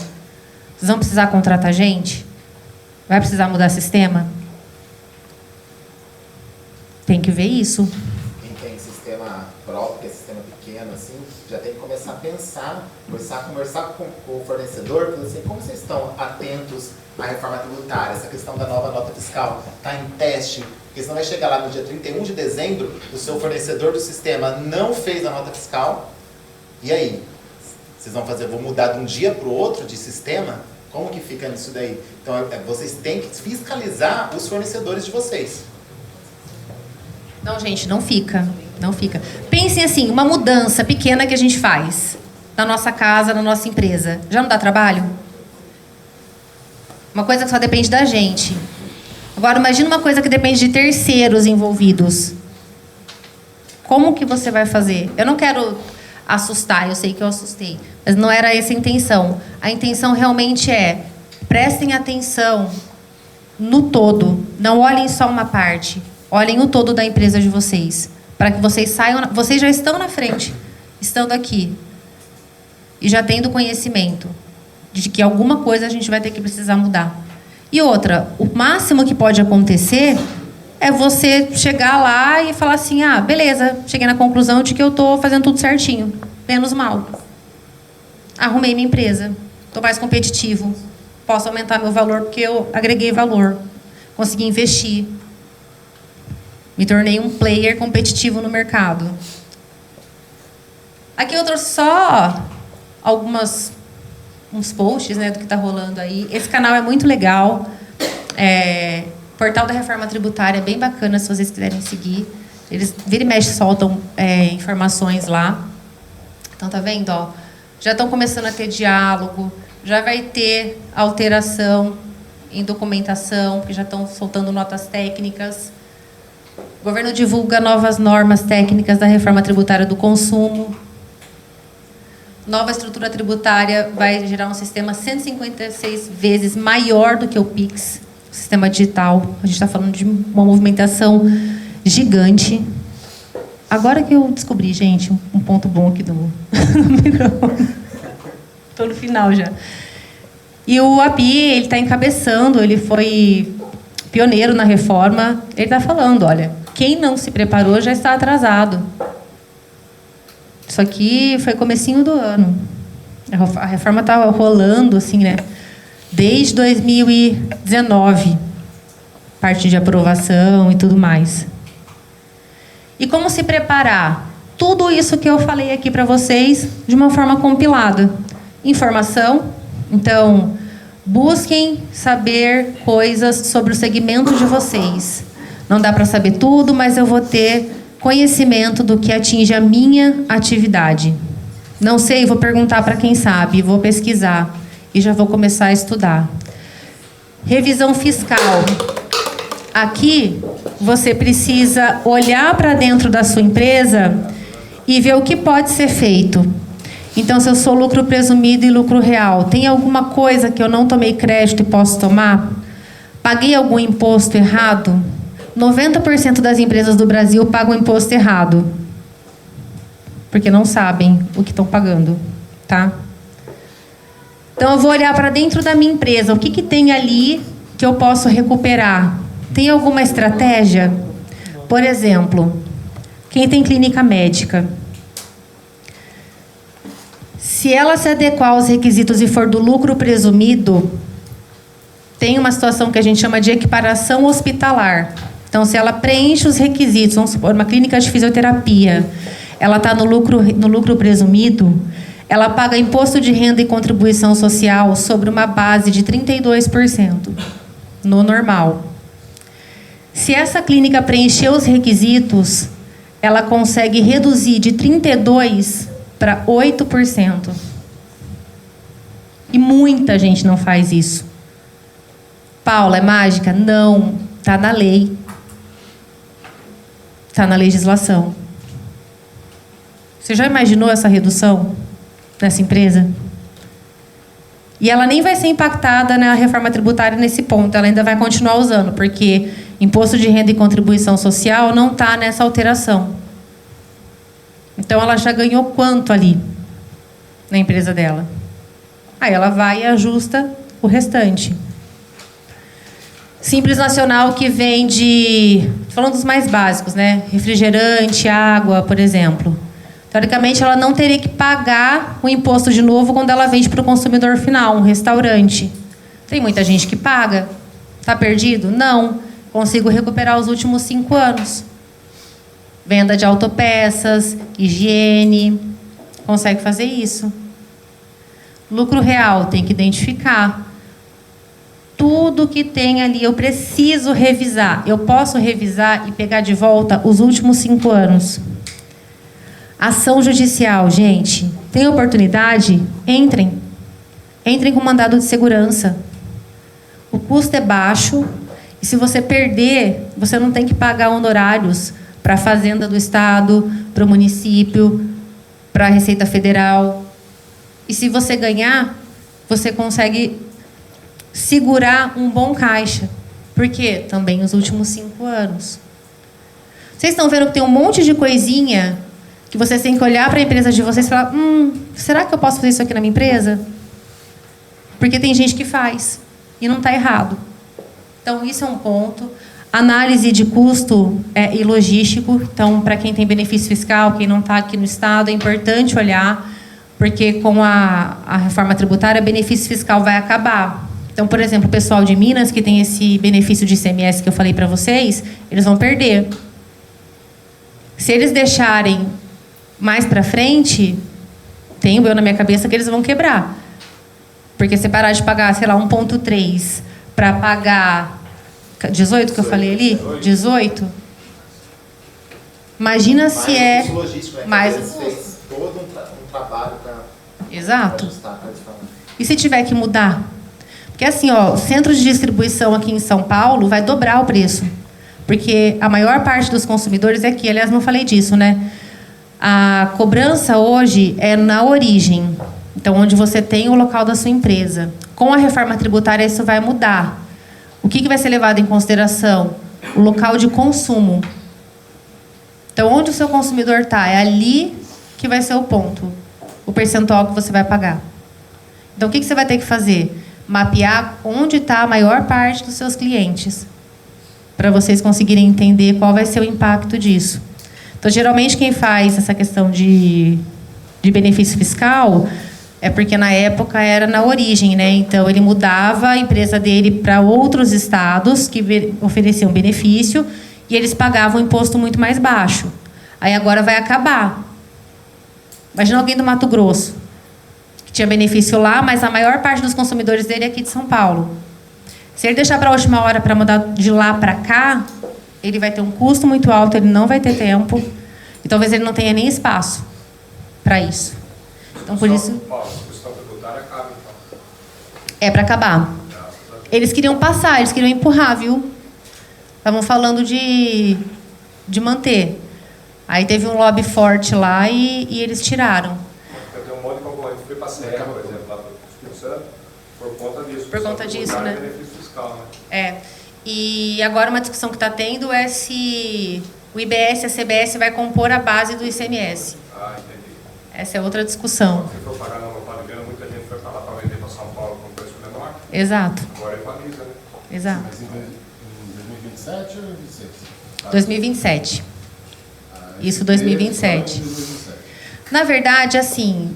Vocês vão precisar contratar gente? Vai precisar mudar sistema? Tem que ver isso. Quem tem sistema próprio, que é sistema pequeno, assim, já tem que começar a pensar, conversar com o fornecedor, assim, como vocês estão atentos à reforma tributária, essa questão da nova nota fiscal, está em teste, porque senão vai chegar lá no dia 31 de dezembro, o seu fornecedor do sistema não fez a nota fiscal, e aí? Vocês vão mudar de um dia para o outro de sistema? Como que fica nisso daí? Então, vocês têm que fiscalizar os fornecedores de vocês. Não, gente, não fica. Não fica. Pensem assim, uma mudança pequena que a gente faz na nossa casa, na nossa empresa. Já não dá trabalho? Uma coisa que só depende da gente. Agora, imagina uma coisa que depende de terceiros envolvidos. Como que você vai fazer? Eu não quero assustar, eu sei que eu assustei, mas não era essa a intenção. A intenção realmente é, prestem atenção no todo. Não olhem só uma parte. Olhem o todo da empresa de vocês. Para que vocês saiam... Vocês já estão na frente, estando aqui. E já tendo conhecimento de que alguma coisa a gente vai ter que precisar mudar. E outra, o máximo que pode acontecer é você chegar lá e falar assim, ah, beleza, cheguei na conclusão de que eu estou fazendo tudo certinho, menos mal. Arrumei minha empresa, estou mais competitivo, posso aumentar meu valor porque eu agreguei valor, consegui investir, me tornei um player competitivo no mercado. Aqui eu trouxe só uns posts, né, do que está rolando aí. Esse canal é muito legal. Portal da Reforma Tributária é bem bacana, se vocês quiserem seguir. Eles, vira e mexe, soltam informações lá. Então, tá vendo? Ó, já estão começando a ter diálogo, já vai ter alteração em documentação, porque já estão soltando notas técnicas. O governo divulga novas normas técnicas da reforma tributária do consumo. Nova estrutura tributária vai gerar um sistema 156 vezes maior do que o PIX, o sistema digital. A gente está falando de uma movimentação gigante. Agora que eu descobri, gente, um ponto bom aqui do microfone. Estou no final já. E o API, ele está encabeçando, ele foi pioneiro na reforma. Ele está falando, olha, quem não se preparou já está atrasado. Isso aqui foi comecinho do ano. A reforma está rolando, assim, né? Desde 2019. Parte de aprovação e tudo mais. E como se preparar? Tudo isso que eu falei aqui para vocês de uma forma compilada. Informação. Então, busquem saber coisas sobre o segmento de vocês. Não dá para saber tudo, mas eu vou ter conhecimento do que atinge a minha atividade. Não sei, vou perguntar para quem sabe, vou pesquisar e já vou começar a estudar. Revisão fiscal. Aqui, você precisa olhar para dentro da sua empresa e ver o que pode ser feito. Então, se eu sou lucro presumido e lucro real, tem alguma coisa que eu não tomei crédito e posso tomar? Paguei algum imposto errado? 90% das empresas do Brasil pagam imposto errado. Porque não sabem o que estão pagando, tá? Então, eu vou olhar para dentro da minha empresa. O que tem ali que eu posso recuperar? Tem alguma estratégia? Por exemplo, quem tem clínica médica, se ela se adequar aos requisitos e for do lucro presumido, tem uma situação que a gente chama de equiparação hospitalar. Então, se ela preenche os requisitos, vamos supor, uma clínica de fisioterapia, ela está no lucro presumido, ela paga imposto de renda e contribuição social sobre uma base de 32%, no normal. Se essa clínica preencher os requisitos, ela consegue reduzir de 32% para 8%. E muita gente não faz isso. Paula, é mágica? Não, está na lei. Está na legislação. Você já imaginou essa redução nessa empresa? E ela nem vai ser impactada na reforma tributária nesse ponto, ela ainda vai continuar usando, porque imposto de renda e contribuição social não está nessa alteração. Então, ela já ganhou quanto ali na empresa dela? Aí ela vai e ajusta o restante. Simples Nacional, que vende, falando dos mais básicos, né? Refrigerante, água, por exemplo. Teoricamente, ela não teria que pagar o imposto de novo quando ela vende para o consumidor final, um restaurante. Tem muita gente que paga. Está perdido? Não. Consigo recuperar os últimos 5 anos. Venda de autopeças, higiene. Consegue fazer isso. Lucro real, tem que identificar. Tudo que tem ali, eu preciso revisar. Eu posso revisar e pegar de volta os últimos 5 anos. Ação judicial, gente. Tem oportunidade? Entrem. Entrem com mandado de segurança. O custo é baixo. E se você perder, você não tem que pagar honorários para a Fazenda do Estado, para o município, para a Receita Federal. E se você ganhar, você consegue segurar um bom caixa. Por quê? Também os últimos 5 anos. Vocês estão vendo que tem um monte de coisinha que vocês têm que olhar para a empresa de vocês e falar, será que eu posso fazer isso aqui na minha empresa? Porque tem gente que faz e não está errado. Então, isso é um ponto. Análise de custo e logístico. Então, para quem tem benefício fiscal, quem não está aqui no Estado, é importante olhar, porque com a reforma tributária, o benefício fiscal vai acabar. Então, por exemplo, o pessoal de Minas, que tem esse benefício de ICMS que eu falei para vocês, eles vão perder. Se eles deixarem mais para frente, tenho eu na minha cabeça que eles vão quebrar. Porque se parar de pagar, sei lá, 1,3 para pagar 18 que eu falei ali? 18? Imagina se é mais um custo. Todo um trabalho para Exato. ajustar. E se tiver que mudar? Porque assim, ó, o centro de distribuição aqui em São Paulo vai dobrar o preço. Porque a maior parte dos consumidores é aqui. Aliás, não falei disso, né? A cobrança hoje é na origem. Então, onde você tem o local da sua empresa. Com a reforma tributária, isso vai mudar. O que vai ser levado em consideração? O local de consumo. Então, onde o seu consumidor está? É ali que vai ser o ponto. O percentual que você vai pagar. Então, o que você vai ter que fazer? Mapear onde está a maior parte dos seus clientes. Para vocês conseguirem entender qual vai ser o impacto disso. Então, geralmente, quem faz essa questão de benefício fiscal é porque, na época, era na origem, né? Então, ele mudava a empresa dele para outros estados que ofereciam benefício e eles pagavam um imposto muito mais baixo. Aí, agora, vai acabar. Imagina alguém do Mato Grosso, que tinha benefício lá, mas a maior parte dos consumidores dele é aqui de São Paulo. Se ele deixar para a última hora para mudar de lá para cá, ele vai ter um custo muito alto, ele não vai ter tempo, e talvez ele não tenha nem espaço para isso. Então, por isso... A questão tributária acaba, então. É para acabar. Eles queriam passar, eles queriam empurrar, viu? Estavam falando de manter. Aí teve um lobby forte lá e eles tiraram. Tem um monte de concorrente que foi para a Serra, por exemplo, lá para o Espírito Santo, por conta disso. Por conta disso, né? Benefício fiscal, né? É. E agora uma discussão que está tendo é se o IBS e a CBS vai compor a base do ICMS. Ah, entendi. Essa é outra discussão. Se for pagar na Lopaliana, muita gente foi para lá para vender para São Paulo com preço menor. Exato. Agora equaliza, né? Exato. Mas em 2027 ou 2026? 2027. Isso, 2027. Na verdade, assim,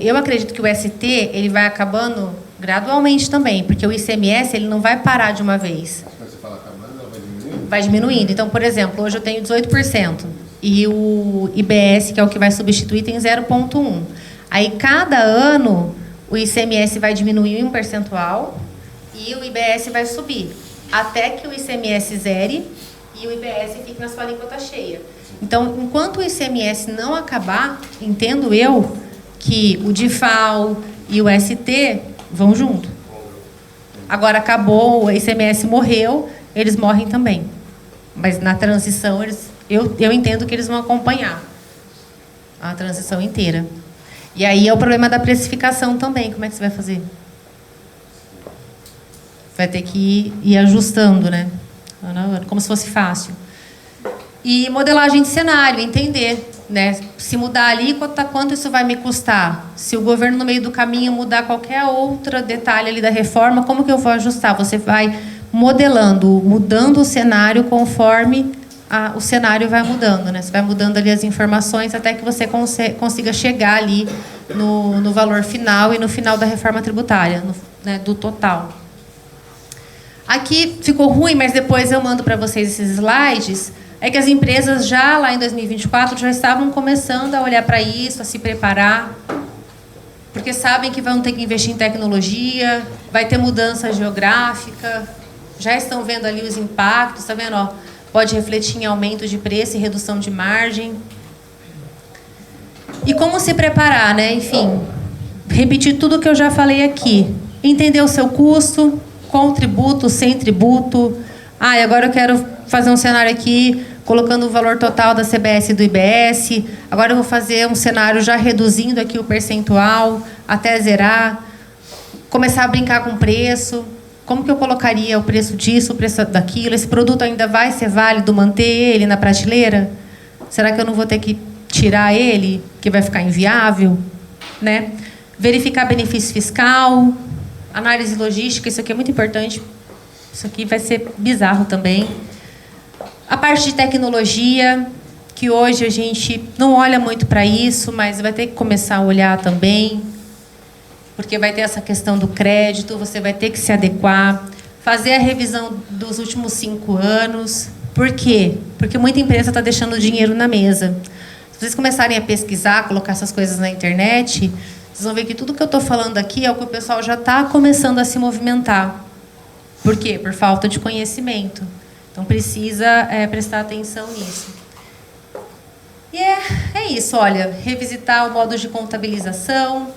eu acredito que o ST ele vai acabando gradualmente também, porque o ICMS ele não vai parar de uma vez. Quando você fala acabando, ela vai diminuindo? Vai diminuindo. Então, por exemplo, hoje eu tenho 18%. E o IBS, que é o que vai substituir, tem 0,1%. Aí, cada ano, o ICMS vai diminuir um percentual e o IBS vai subir. Até que o ICMS zere e o IBS fique na sua alíquota cheia. Então, enquanto o ICMS não acabar, entendo eu que o DIFAL e o ST vão junto. Agora, acabou, o ICMS morreu, eles morrem também. Mas na transição, eu entendo que eles vão acompanhar a transição inteira. E aí é o problema da precificação também. Como é que você vai fazer? Vai ter que ir ajustando, né? Como se fosse fácil. E modelagem de cenário, entender, né? Se mudar ali, quanto isso vai me custar? Se o governo, no meio do caminho, mudar qualquer outro detalhe ali da reforma, como que eu vou ajustar? Você vai modelando, mudando o cenário conforme o cenário vai mudando, né? Você vai mudando ali as informações até que você consiga chegar ali no valor final e no final da reforma tributária, né, do total. Aqui ficou ruim, mas depois eu mando para vocês esses slides. É que as empresas já lá em 2024 já estavam começando a olhar para isso, a se preparar, porque sabem que vão ter que investir em tecnologia, vai ter mudança geográfica, já estão vendo ali os impactos, tá vendo? Ó, pode refletir em aumento de preço e redução de margem. E como se preparar, né? Enfim, repetir tudo o que eu já falei aqui. Entender o seu custo, com tributo, sem tributo. E agora eu quero fazer um cenário aqui, colocando o valor total da CBS e do IBS. Agora eu vou fazer um cenário já reduzindo aqui o percentual até zerar. Começar a brincar com preço. Como que eu colocaria o preço disso, o preço daquilo? Esse produto ainda vai ser válido manter ele na prateleira? Será que eu não vou ter que tirar ele, que vai ficar inviável? Né? Verificar benefício fiscal, análise logística, isso aqui é muito importante. Isso aqui vai ser bizarro também. A parte de tecnologia, que hoje a gente não olha muito para isso, mas vai ter que começar a olhar também, porque vai ter essa questão do crédito, você vai ter que se adequar, fazer a revisão dos últimos 5 anos. Por quê? Porque muita empresa está deixando o dinheiro na mesa. Se vocês começarem a pesquisar, colocar essas coisas na internet, vocês vão ver que tudo que eu estou falando aqui é o que o pessoal já está começando a se movimentar. Por quê? Por falta de conhecimento. Então, precisa prestar atenção nisso. E é isso, olha, revisitar o modo de contabilização,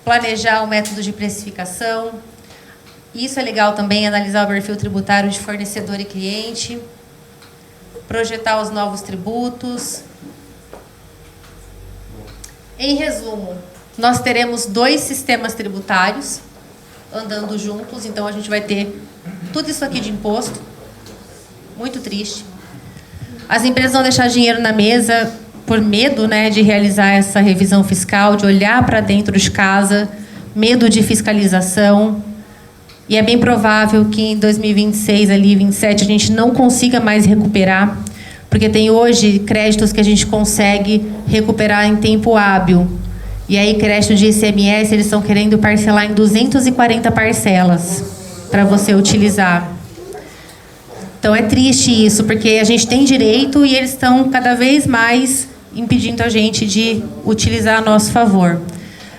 planejar o método de precificação. Isso é legal também, analisar o perfil tributário de fornecedor e cliente, projetar os novos tributos. Em resumo, nós teremos 2 sistemas tributários andando juntos, então a gente vai ter tudo isso aqui de imposto. Muito triste. As empresas vão deixar dinheiro na mesa por medo, né, de realizar essa revisão fiscal, de olhar para dentro de casa, medo de fiscalização. E é bem provável que em 2026, ali, 27, a gente não consiga mais recuperar, porque tem hoje créditos que a gente consegue recuperar em tempo hábil. E aí, crédito de ICMS, eles estão querendo parcelar em 240 parcelas para você utilizar. Então, é triste isso, porque a gente tem direito e eles estão cada vez mais impedindo a gente de utilizar a nosso favor.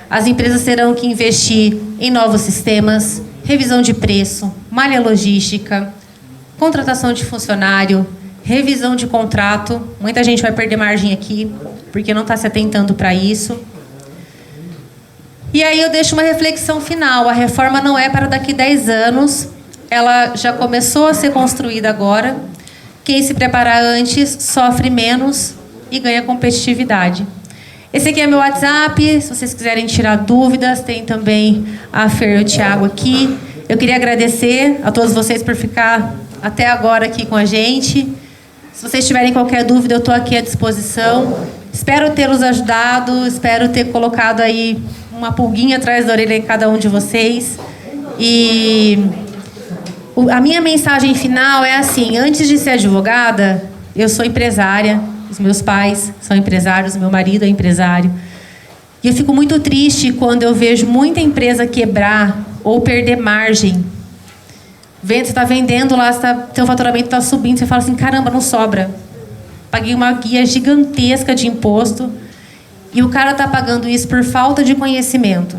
As empresas terão que investir em novos sistemas, revisão de preço, malha logística, contratação de funcionário, revisão de contrato. Muita gente vai perder margem aqui, porque não está se atentando para isso. E aí eu deixo uma reflexão final. A reforma não é para daqui 10 anos. Ela já começou a ser construída agora. Quem se preparar antes sofre menos e ganha competitividade. Esse aqui é meu WhatsApp. Se vocês quiserem tirar dúvidas, tem também a Fer e o Thiago aqui. Eu queria agradecer a todos vocês por ficar até agora aqui com a gente. Se vocês tiverem qualquer dúvida, eu estou aqui à disposição. Espero tê-los ajudado, espero ter colocado aí uma pulguinha atrás da orelha em cada um de vocês. E a minha mensagem final é assim: antes de ser advogada, eu sou empresária, os meus pais são empresários, meu marido é empresário. E eu fico muito triste quando eu vejo muita empresa quebrar ou perder margem. Você está vendendo lá, seu faturamento está subindo, você fala assim, caramba, não sobra. Paguei uma guia gigantesca de imposto e o cara está pagando isso por falta de conhecimento.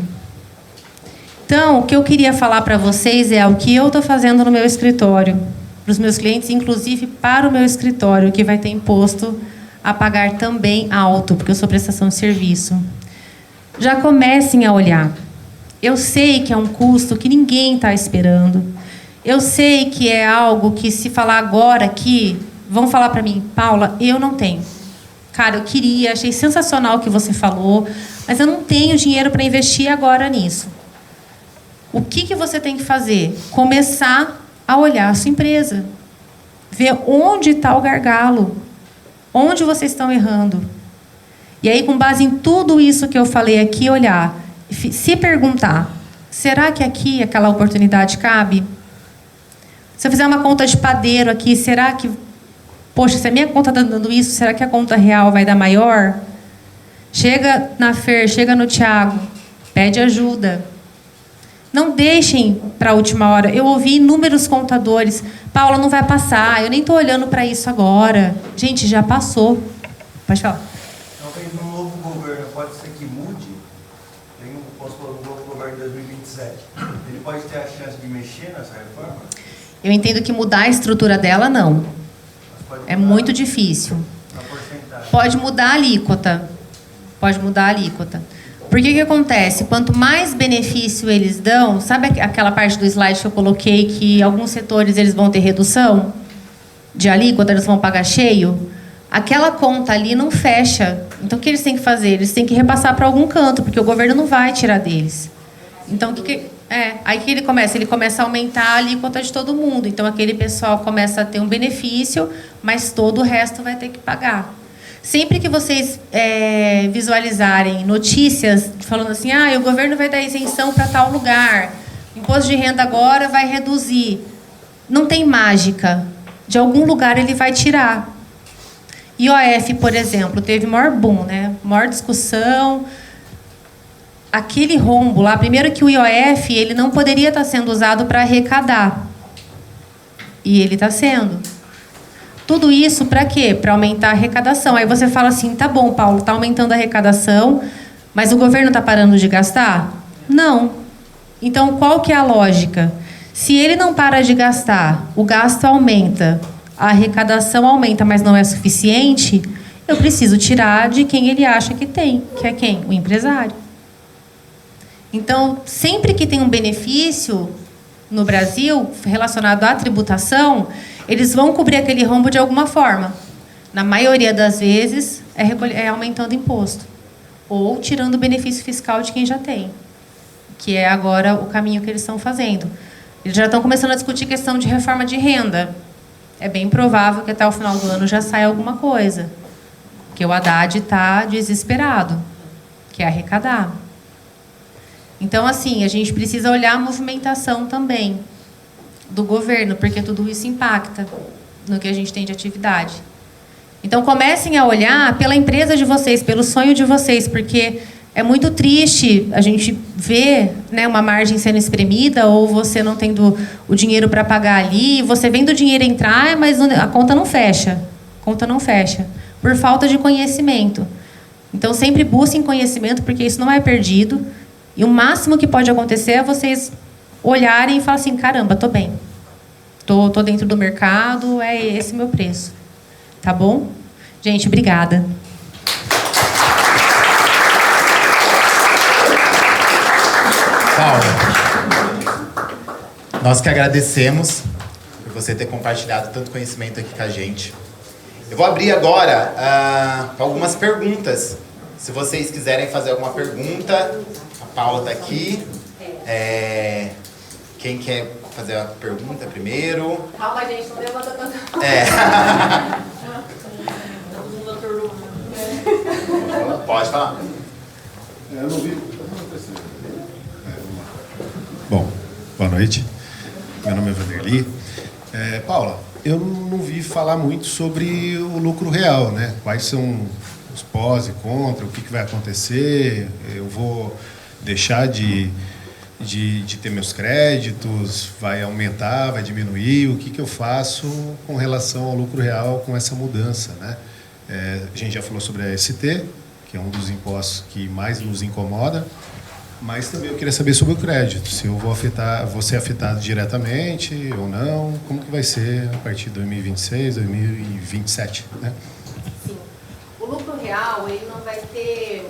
Então, o que eu queria falar para vocês é o que eu estou fazendo no meu escritório, para os meus clientes, inclusive para o meu escritório, que vai ter imposto a pagar também alto, porque eu sou prestação de serviço. Já comecem a olhar. Eu sei que é um custo que ninguém está esperando. Eu sei que é algo que, se falar agora aqui, vão falar para mim, Paula, eu não tenho. Cara, eu queria, achei sensacional o que você falou, mas eu não tenho dinheiro para investir agora nisso. O que você tem que fazer? Começar a olhar a sua empresa. Ver onde está o gargalo. Onde vocês estão errando. E aí, com base em tudo isso que eu falei aqui, olhar. Se perguntar, será que aqui aquela oportunidade cabe? Se eu fizer uma conta de padeiro aqui, será que... Poxa, se a minha conta está dando isso, será que a conta real vai dar maior? Chega na Fer, chega no Thiago, pede ajuda. Não deixem para a última hora. Eu ouvi inúmeros contadores. Paula, não vai passar, eu nem estou olhando para isso agora. Gente, já passou. Pode falar. Talvez no novo governo, pode ser que mude. Posso falar do novo governo de 2027. Ele pode ter a chance de mexer nessa reforma? Eu entendo que mudar a estrutura dela, não. É muito difícil. Pode mudar a alíquota. Pode mudar a alíquota. Por que acontece? Quanto mais benefício eles dão, sabe aquela parte do slide que eu coloquei que alguns setores eles vão ter redução de alíquota, eles vão pagar cheio? Aquela conta ali não fecha. Então, o que eles têm que fazer? Eles têm que repassar para algum canto, porque o governo não vai tirar deles. Então, aí que ele começa? Ele começa a aumentar a alíquota de todo mundo. Então, aquele pessoal começa a ter um benefício, mas todo o resto vai ter que pagar. Sempre que vocês visualizarem notícias falando assim, o governo vai dar isenção para tal lugar, imposto de renda agora vai reduzir. não tem mágica. De algum lugar ele vai tirar. IOF, por exemplo, teve maior boom, né? Maior discussão. Aquele rombo lá, primeiro que o IOF ele não poderia estar sendo usado para arrecadar. E ele está sendo. Tudo isso para quê? Para aumentar a arrecadação. Aí você fala assim, tá bom, Paulo, está aumentando a arrecadação, mas o governo está parando de gastar? Não. Então, qual que é a lógica? Se ele não para de gastar, o gasto aumenta, a arrecadação aumenta, mas não é suficiente, eu preciso tirar de quem ele acha que tem, que é quem? O empresário. Então, sempre que tem um benefício no Brasil relacionado à tributação, eles vão cobrir aquele rombo de alguma forma. Na maioria das vezes, é aumentando imposto. Ou tirando o benefício fiscal de quem já tem. Que é agora o caminho que eles estão fazendo. Eles já estão começando a discutir questão de reforma de renda. É bem provável que até o final do ano já saia alguma coisa. Porque o Haddad está desesperado. Que é arrecadar. Então, assim, a gente precisa olhar a movimentação também do governo, porque tudo isso impacta no que a gente tem de atividade. Então, comecem a olhar pela empresa de vocês, pelo sonho de vocês, porque é muito triste a gente ver, né, uma margem sendo espremida ou você não tendo o dinheiro para pagar ali, você vendo o dinheiro entrar, mas a conta não fecha. A conta não fecha, por falta de conhecimento. Então, sempre busquem conhecimento, porque isso não é perdido. E o máximo que pode acontecer é vocês olharem e falar assim, caramba, tô bem. Tô dentro do mercado, é esse meu preço. Tá bom? Gente, obrigada. Paula, nós que agradecemos por você ter compartilhado tanto conhecimento aqui com a gente. Eu vou abrir agora para algumas perguntas. Se vocês quiserem fazer alguma pergunta, a Paula está aqui. Quem quer fazer a pergunta primeiro? Calma, gente, não levanta tanto. Pode falar. Eu não vi. Bom, boa noite. Meu nome é Vanderly. Paula, eu não vi falar muito sobre o lucro real, né? Quais são os pós e contra, o que vai acontecer, eu vou deixar de ter meus créditos, vai aumentar, vai diminuir, o que eu faço com relação ao lucro real com essa mudança, né? A gente já falou sobre a ST, que é um dos impostos que mais nos incomoda, mas também eu queria saber sobre o crédito, se eu vou ser afetado diretamente ou não, como que vai ser a partir de 2026, 2027, né? Sim. O lucro real, ele não vai ter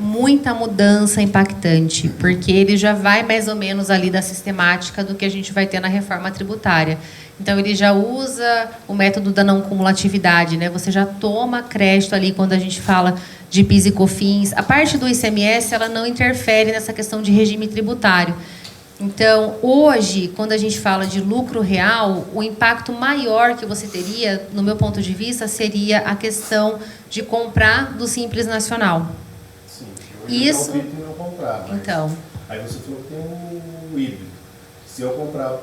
muita mudança impactante, porque ele já vai mais ou menos ali da sistemática do que a gente vai ter na reforma tributária. Então, ele já usa o método da não cumulatividade, né? Você já toma crédito ali quando a gente fala de PIS e COFINS. A parte do ICMS, ela não interfere nessa questão de regime tributário. Então, hoje, quando a gente fala de lucro real, o impacto maior que você teria, no meu ponto de vista, seria a questão de comprar do Simples Nacional. Sim, Isso. Eu não comprar, mas Então. Aí você falou que tem um híbrido. Se eu comprar.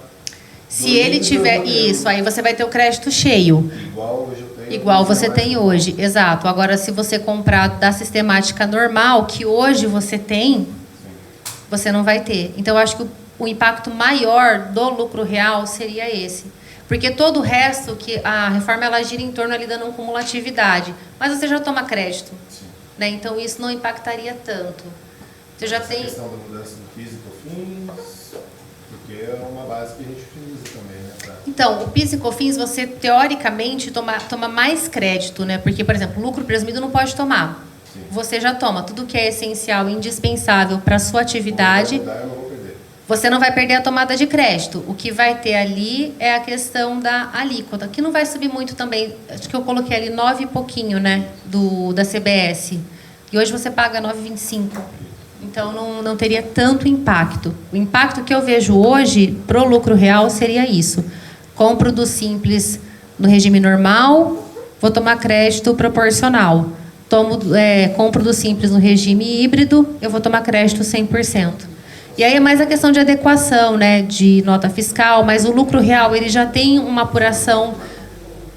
Se ele tiver isso, aí você vai ter o crédito cheio. Igual hoje eu tenho. Igual você tem hoje, exato. Agora, se você comprar da sistemática normal, que hoje você tem, você não vai ter. Então, eu acho que o impacto maior do lucro real seria esse. Porque todo o resto, que a reforma ela gira em torno ali da não cumulatividade. Mas você já toma crédito. Né? Então, isso não impactaria tanto. Você já tem... A questão da mudança do PIS e COFINS, porque é uma base que a gente utiliza também, né? Então, o PIS e COFINS, você, teoricamente, toma mais crédito, né? Porque, por exemplo, lucro presumido não pode tomar. Sim. Você já toma tudo que é essencial, indispensável para a sua atividade. Eu não vou perder. Você não vai perder a tomada de crédito. O que vai ter ali é a questão da alíquota, que não vai subir muito também. Acho que eu coloquei ali 9 e pouquinho, né? Da CBS. E hoje você paga 9,25. Então, não teria tanto impacto. O impacto que eu vejo hoje para o lucro real seria isso. Compro do Simples no regime normal, vou tomar crédito proporcional. Compro do Simples no regime híbrido, eu vou tomar crédito 100%. E aí é mais a questão de adequação, né, de nota fiscal, mas o lucro real ele já tem uma apuração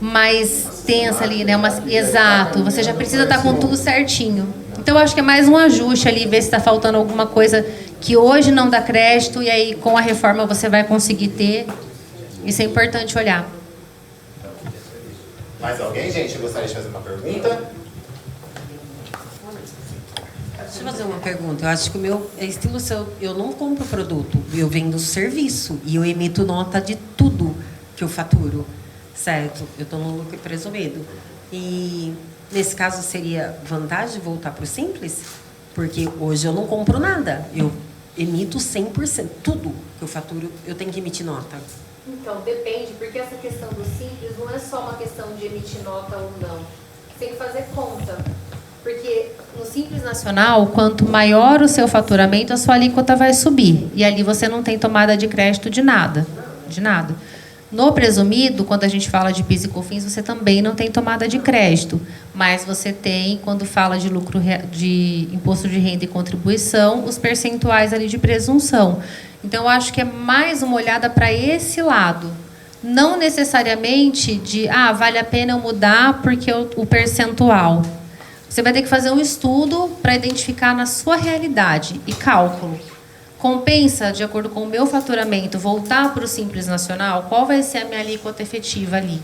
mais tensa ali, né? Exato, você já precisa estar com tudo certinho. Então, eu acho que é mais um ajuste ali, ver se está faltando alguma coisa que hoje não dá crédito, e aí com a reforma você vai conseguir ter. Isso é importante olhar. Mais alguém, gente? Eu gostaria de fazer uma pergunta. Deixa eu fazer uma pergunta. Eu acho que o meu estilo seu, eu não compro produto, eu vendo serviço e eu emito nota de tudo que eu faturo, certo? Eu estou no lucro presumido. E nesse caso seria vantagem voltar para o Simples? Porque hoje eu não compro nada, eu emito 100%, tudo que eu faturo, eu tenho que emitir nota. Então, depende, porque essa questão do Simples não é só uma questão de emitir nota ou não. Você tem que fazer conta. Porque no Simples Nacional, quanto maior o seu faturamento, a sua alíquota vai subir. E ali você não tem tomada de crédito de nada. De nada. No presumido, quando a gente fala de PIS e COFINS, você também não tem tomada de crédito. Mas você tem, quando fala de lucro de imposto de renda e contribuição, os percentuais ali de presunção. Então, eu acho que é mais uma olhada para esse lado. Não necessariamente de, vale a pena eu mudar porque o percentual. Você vai ter que fazer um estudo para identificar na sua realidade e cálculo. Compensa, de acordo com o meu faturamento, voltar para o Simples Nacional? Qual vai ser a minha alíquota efetiva ali?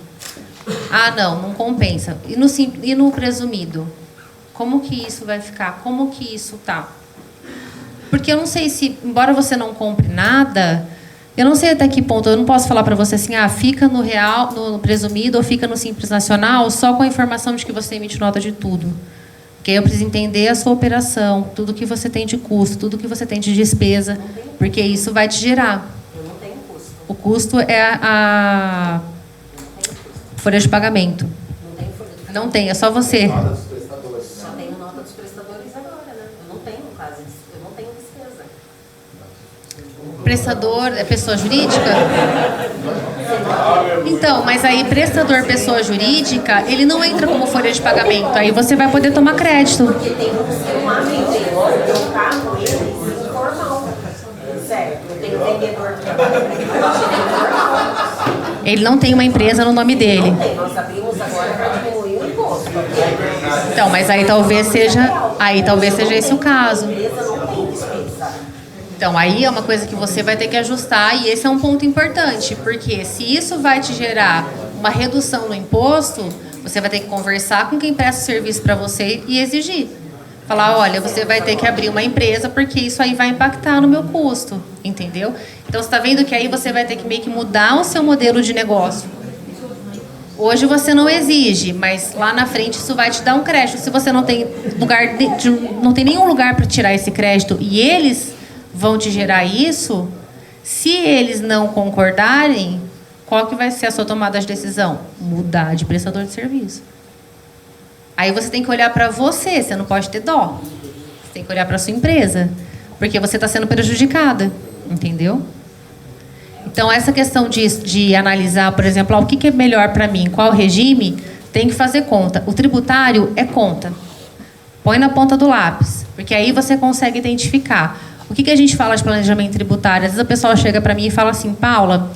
Não compensa. E no presumido? Como que isso vai ficar? Como que isso tá? Porque eu não sei se, embora você não compre nada, eu não sei até que ponto, eu não posso falar para você assim, fica no real, no presumido ou fica no Simples Nacional só com a informação de que você emite nota de tudo. Porque eu preciso entender a sua operação, tudo que você tem de custo, tudo que você tem de despesa, porque isso vai te gerar. Eu não tenho custo. O custo é a folha de pagamento. Não tem folha de pagamento. Não tem, é só você. Só tenho nota dos prestadores agora, né? Eu não tenho, no caso, eu não tenho despesa. Prestador é pessoa jurídica? Então, mas aí prestador pessoa jurídica, ele não entra como folha de pagamento. Aí você vai poder tomar crédito. Porque tem um celular vendedor, eu pago eles informal. Certo, eu tenho vendedor que trabalha para mim, informal. Ele não tem uma empresa no nome dele. Não tem, nós abrimos agora para diminuir o imposto. Então, mas aí talvez seja esse o caso. A empresa não tem despesa. Então, aí é uma coisa que você vai ter que ajustar, e esse é um ponto importante, porque se isso vai te gerar uma redução no imposto, você vai ter que conversar com quem presta o serviço para você e exigir. Falar, olha, você vai ter que abrir uma empresa porque isso aí vai impactar no meu custo, entendeu? Então, você está vendo que aí você vai ter que meio que mudar o seu modelo de negócio. Hoje você não exige, mas lá na frente isso vai te dar um crédito. Se você não tem não tem nenhum lugar para tirar esse crédito e eles vão te gerar isso, se eles não concordarem, qual que vai ser a sua tomada de decisão? Mudar de prestador de serviço. Aí você tem que olhar para você não pode ter dó. Você tem que olhar para a sua empresa, porque você está sendo prejudicada, entendeu? Então, essa questão de analisar, por exemplo, o que é melhor para mim, qual regime, tem que fazer conta. O tributário é conta. Põe na ponta do lápis, porque aí você consegue identificar. O que a gente fala de planejamento tributário? Às vezes a pessoa chega para mim e fala assim, Paula,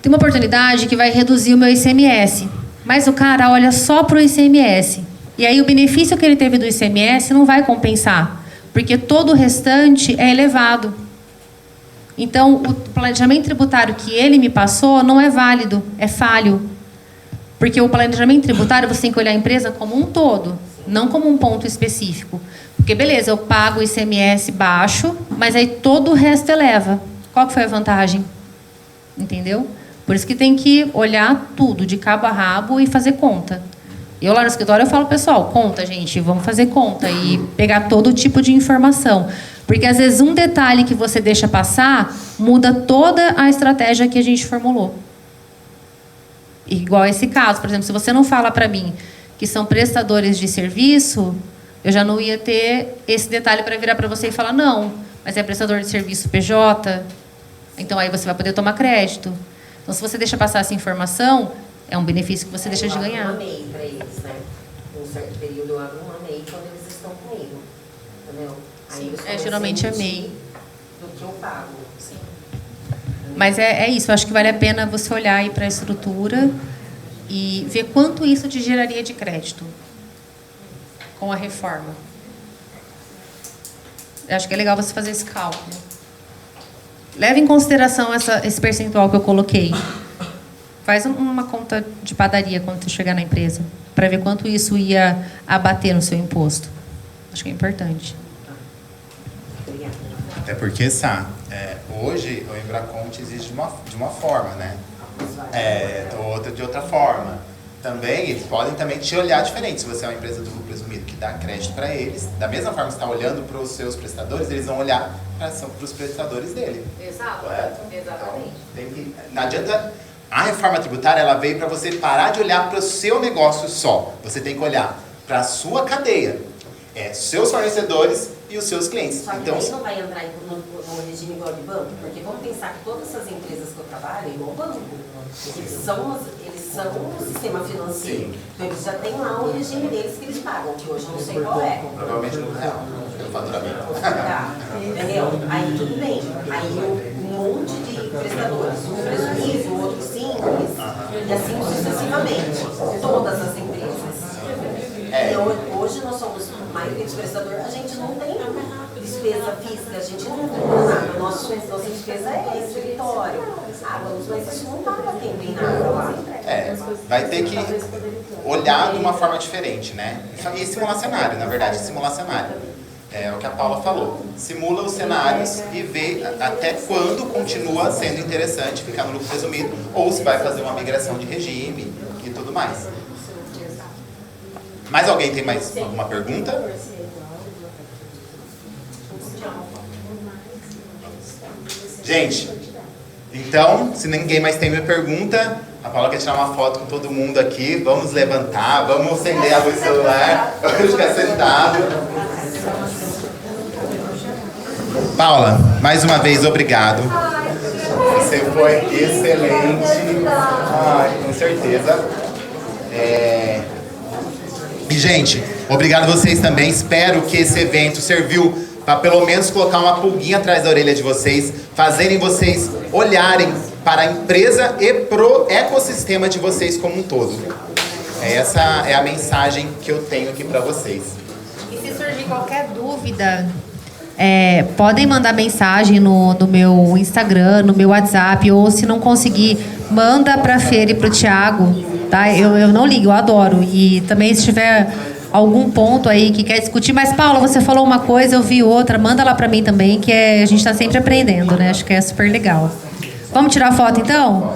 tem uma oportunidade que vai reduzir o meu ICMS, mas o cara olha só para o ICMS. E aí o benefício que ele teve do ICMS não vai compensar, porque todo o restante é elevado. Então, o planejamento tributário que ele me passou não é válido, é falho. Porque o planejamento tributário você tem que olhar a empresa como um todo, não como um ponto específico. Porque, beleza, eu pago o ICMS baixo, mas aí todo o resto eleva. Qual que foi a vantagem? Entendeu? Por isso que tem que olhar tudo, de cabo a rabo, e fazer conta. Eu lá no escritório eu falo, pessoal, conta, gente, vamos fazer conta e pegar todo tipo de informação. Porque, às vezes, um detalhe que você deixa passar muda toda a estratégia que a gente formulou. Igual esse caso, por exemplo, se você não fala para mim que são prestadores de serviço, eu já não ia ter esse detalhe para virar para você e falar, não, mas é prestador de serviço PJ, então aí você vai poder tomar crédito. Então, se você deixa passar essa informação, é um benefício que você deixa de ganhar. Eu abro uma MEI para eles, né? Num certo período eu abro uma MEI quando eles estão comigo, entendeu? Aí geralmente é MEI. do que eu pago. Sim. Mas é isso, eu acho que vale a pena você olhar aí para a estrutura e ver quanto isso te geraria de crédito com a reforma. Eu acho que é legal você fazer esse cálculo. Leve em consideração esse percentual que eu coloquei. Faz uma conta de padaria quando você chegar na empresa, para ver quanto isso ia abater no seu imposto. Acho que é importante. Até porque, Sá, hoje o Embraconte existe de uma forma, né? Outra de outra forma. Também, eles podem também te olhar diferente. Se você é uma empresa do lucro presumido que dá crédito para eles, da mesma forma que você está olhando para os seus prestadores, eles vão olhar para os prestadores dele. Exato. Correto? Exatamente. Então, não adianta. A reforma tributária, ela veio para você parar de olhar para o seu negócio só. Você tem que olhar para a sua cadeia. Seus fornecedores e os seus clientes. Só que Então, aí não vai entrar no regime igual de banco, porque vamos pensar que todas essas empresas que eu trabalho é igual banco. Eles são um sistema financeiro. Sim. Então eles já têm lá o regime deles que eles pagam, que hoje eu não sei qual é. provavelmente no real, pelo faturamento. Tá, entendeu? Aí tudo bem. Aí um monte de prestadores, um presumido, o outro simples, e assim sucessivamente. Todas as empresas. E hoje nós somos, a maioria dos prestadores, a gente não tem despesa física, a gente não compra nada. Nossa despesa é escritório, água, luz, mas isso não paga tempo em nada lá. Vai ter que olhar de uma forma diferente, né? E simular cenário, na verdade, simular cenário. É o que a Paula falou. Simula os cenários e vê até quando continua sendo interessante ficar no lucro presumido ou se vai fazer uma migração de regime e tudo mais. Mais alguém tem mais alguma pergunta? Gente, então, se ninguém mais tem minha pergunta, a Paula quer tirar uma foto com todo mundo aqui. Vamos levantar, vamos acender a luz do celular, vamos ficar sentado. Paula, mais uma vez, obrigado. Você foi excelente. Ai, com certeza. E, gente, obrigado a vocês também. Espero que esse evento serviu para pelo menos colocar uma pulguinha atrás da orelha de vocês, fazerem vocês olharem para a empresa e pro ecossistema de vocês como um todo. Essa é a mensagem que eu tenho aqui para vocês. E se surgir qualquer dúvida, podem mandar mensagem no meu Instagram, no meu WhatsApp, ou se não conseguir, manda para a Fer e para o Thiago, tá? Eu não ligo, eu adoro. E também se tiver algum ponto aí que quer discutir, mas Paula, você falou uma coisa, eu vi outra, manda lá para mim também, que a gente está sempre aprendendo, né? Acho que é super legal. Vamos tirar foto então?